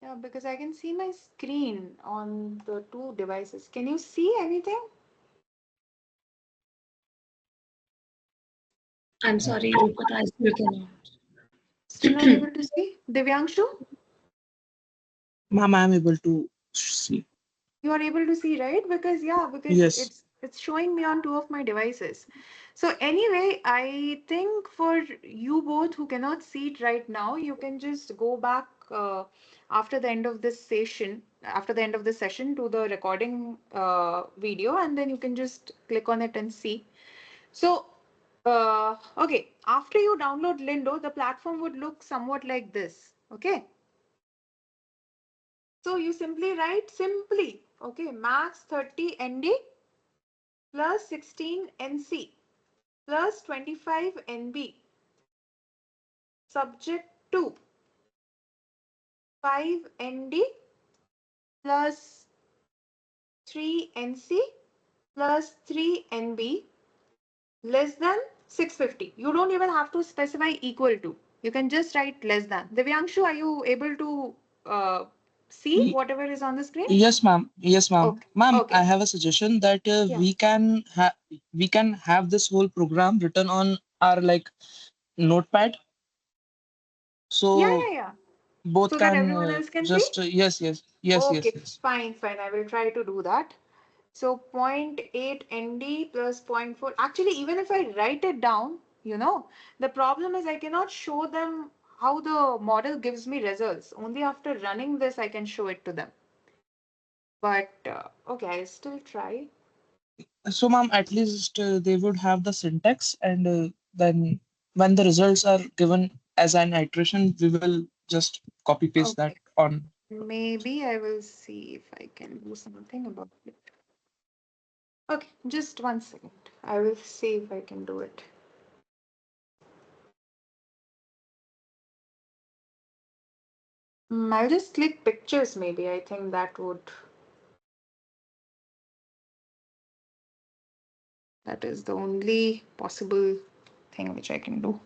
Yeah, because I can see my screen on the two devices. Can you see anything? I'm sorry, Rupert, I still cannot. Still not able to see? Divyanshu, Ma'am, I am able to see. you are able to see, right? Because yeah, because Yes. it's showing me on two of my devices. So anyway, I think for you both who cannot see it right now, you can just go back after the end of this session, after the end of this session to the recording video, and then you can just click on it and see. So, okay, after you download Lindo, the platform would look somewhat like this. Okay. So you simply write okay, max 30 ND plus 16 NC plus 25 NB subject to 5 ND plus 3 NC plus 3 NB less than 650. You don't even have to specify equal to. You can just write less than. Divyanshu, are you able to see Y- whatever is on the screen? Yes, ma'am. Yes, ma'am. Okay. Ma'am, I Okay. have a suggestion that Yeah. we can have this whole program written on our like notepad, Yeah, so yeah, yeah. both So that can everyone else can see? just yes, Okay, yes. fine, fine. I will try to do that. So zero point 0.8 ND plus zero point 0.4. Actually, even if I write it down, the problem is I cannot show them how the model gives me results. Only after running this, I can show it to them. But okay, I'll still try. So, ma'am, at least they would have the syntax, and then when the results are given as an iteration, we will just copy paste that Okay, on. maybe I will see if I can do something about it. Okay, just 1 second. I will see if I can do it. I'll just click pictures, maybe. I think that is the only possible thing which I can do.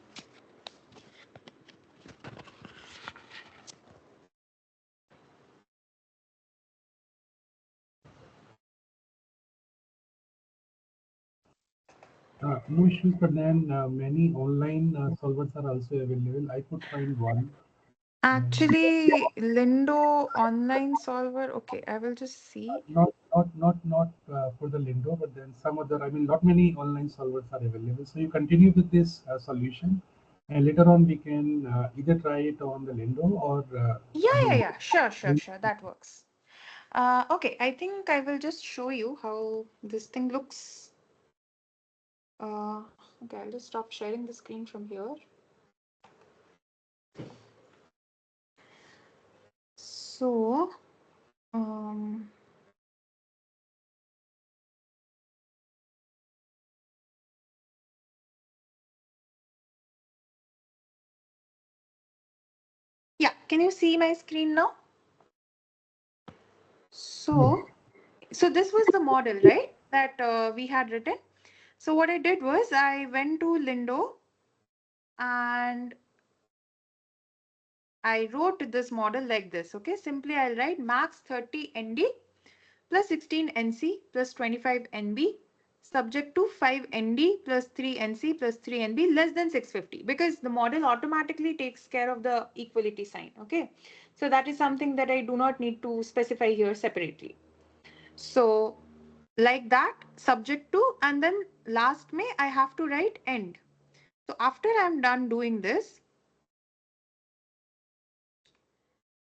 No issues, but then many online solvers are also available. I could find one. Um, Actually, Lindo online solver. Okay, I will just see. not for the Lindo, but then some other. I mean, not many online solvers are available. So you continue with this solution, and later on we can either try it on the Lindo or Yeah, I yeah, mean, yeah. Sure, sure, sure. That works. Okay, I think I will just show you how this thing looks. Uh, okay, I'll just stop sharing the screen from here. So, um, can you see my screen now? So, so this was the model, right? That we had written. So what I did was I went to Lindo and I wrote this model like this. Okay, simply I'll write max 30 ND plus 16 NC plus 25 NB subject to 5 ND plus 3 NC plus 3 NB less than 650, because the model automatically takes care of the equality sign. Okay, so that is something that I do not need to specify here separately. So like that, subject to, and then last May I have to write end. So after I'm done doing this,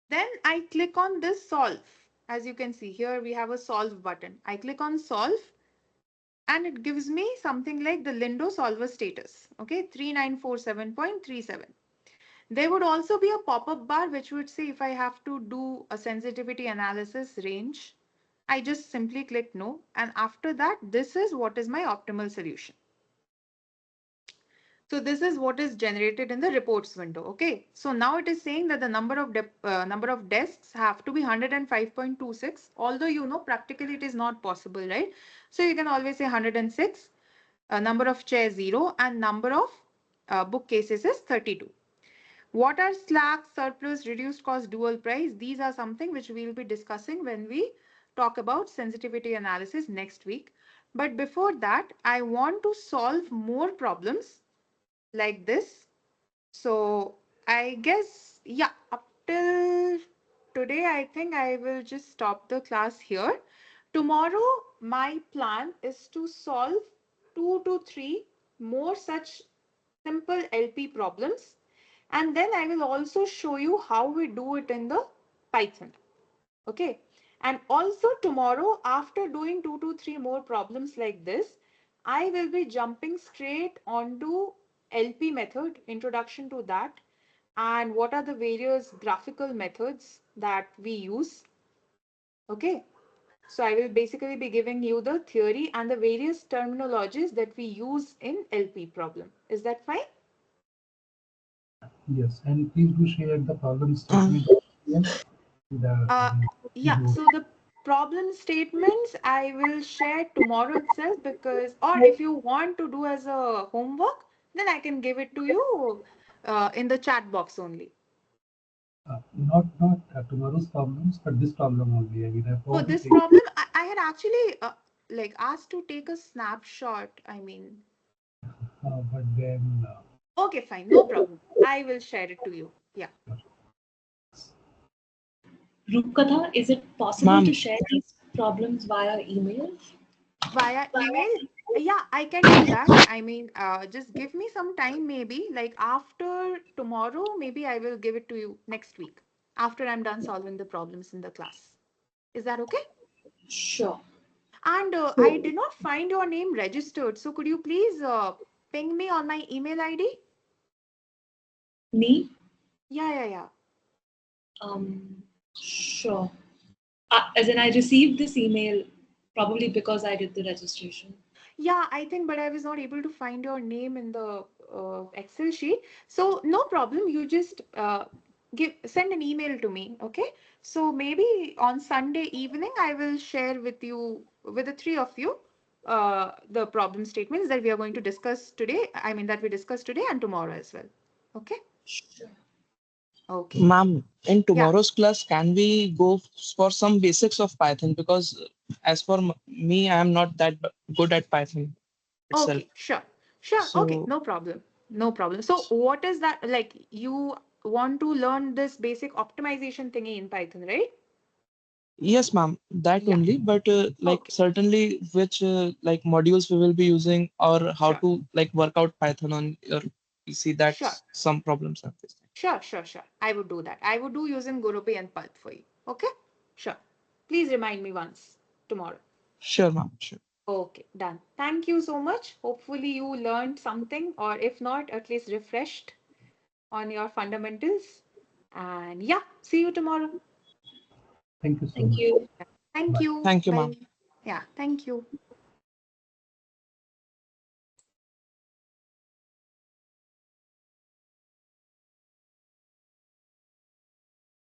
then I click on this solve. As you can see here, we have a solve button. I click on solve and it gives me something like the Lindo solver status. Okay, 3947.37. There would also be a pop-up bar which would say if I have to do a sensitivity analysis range, I just simply click no. And after that, this is what is my optimal solution. So this is what is generated in the reports window. Okay. So now it is saying that the number of desks have to be 105.26. Although, you know, practically it is not possible, right? So you can always say 106. Number of chairs 0, and number of bookcases is 32. What are slack, surplus, reduced cost, dual price? These are something which we will be discussing when we talk about sensitivity analysis next week. But before that, I want to solve more problems like this. So I guess, yeah, up till today, I think I will just stop the class here. Tomorrow, my plan is to solve 2 to 3 more such simple LP problems. And then I will also show you how we do it in the Python. Okay. And also tomorrow, after doing 2 to 3 more problems like this, I will be jumping straight onto LP method, introduction to that, and what are the various graphical methods that we use. Okay. So I will basically be giving you the theory and the various terminologies that we use in LP problem. Is that fine? Yes, and please do share the problem Um, statement. The, Uh, yeah, keyboard. so the problem statements I will share tomorrow itself, because, or if you want to do as a homework, then I can give it to you in the chat box only. Not tomorrow's problems, but this problem only. I mean, I Oh, want to this take. problem, I had actually like asked to take a snapshot. I mean, But then okay, fine, no problem. I will share it to you. Yeah. Rupkatha, is it possible to ma'am, share these problems via email? Via email? Yeah, I can do that. I mean, just give me some time, maybe like after tomorrow, maybe I will give it to you next week after I'm done solving the problems in the class. Is that okay? Sure. And So, I did not find your name registered. So could you please ping me on my email ID? me? Yeah, yeah, yeah. Sure. As in, I received this email probably because I did the registration. Yeah, I think, but I was not able to find your name in the Excel sheet. So no problem. You just send an email to me. Okay. So maybe on Sunday evening, I will share with you, with the three of you, the problem statements that we are going to discuss today. I mean, that we discussed today and tomorrow as well. Okay. Sure. Okay. ma'am, in Yeah. tomorrow's class, can we go for some basics of Python? Because as for me, I am not that good at Python itself. Okay. Sure. Sure. Okay. So No problem. No problem. So what is that? Like, you want to learn this basic optimization thingy in Python, right? yes, ma'am, that Yeah. only. But like Okay. certainly, which like modules we will be using, or how Sure. to like work out Python on your PC. Sure. That's some problems are facing. Sure. Sure. Sure. I would do that. I would do using Gurupi and Pulp for you. Okay. Sure. Please remind me once tomorrow. Sure, ma'am. Sure. Okay. Done. Thank you so much. Hopefully you learned something, or if not, at least refreshed on your fundamentals. And yeah, see you tomorrow. thank you so Thank much. you. Thank Bye. you. Thank you, Bye. ma'am. Yeah. Thank you.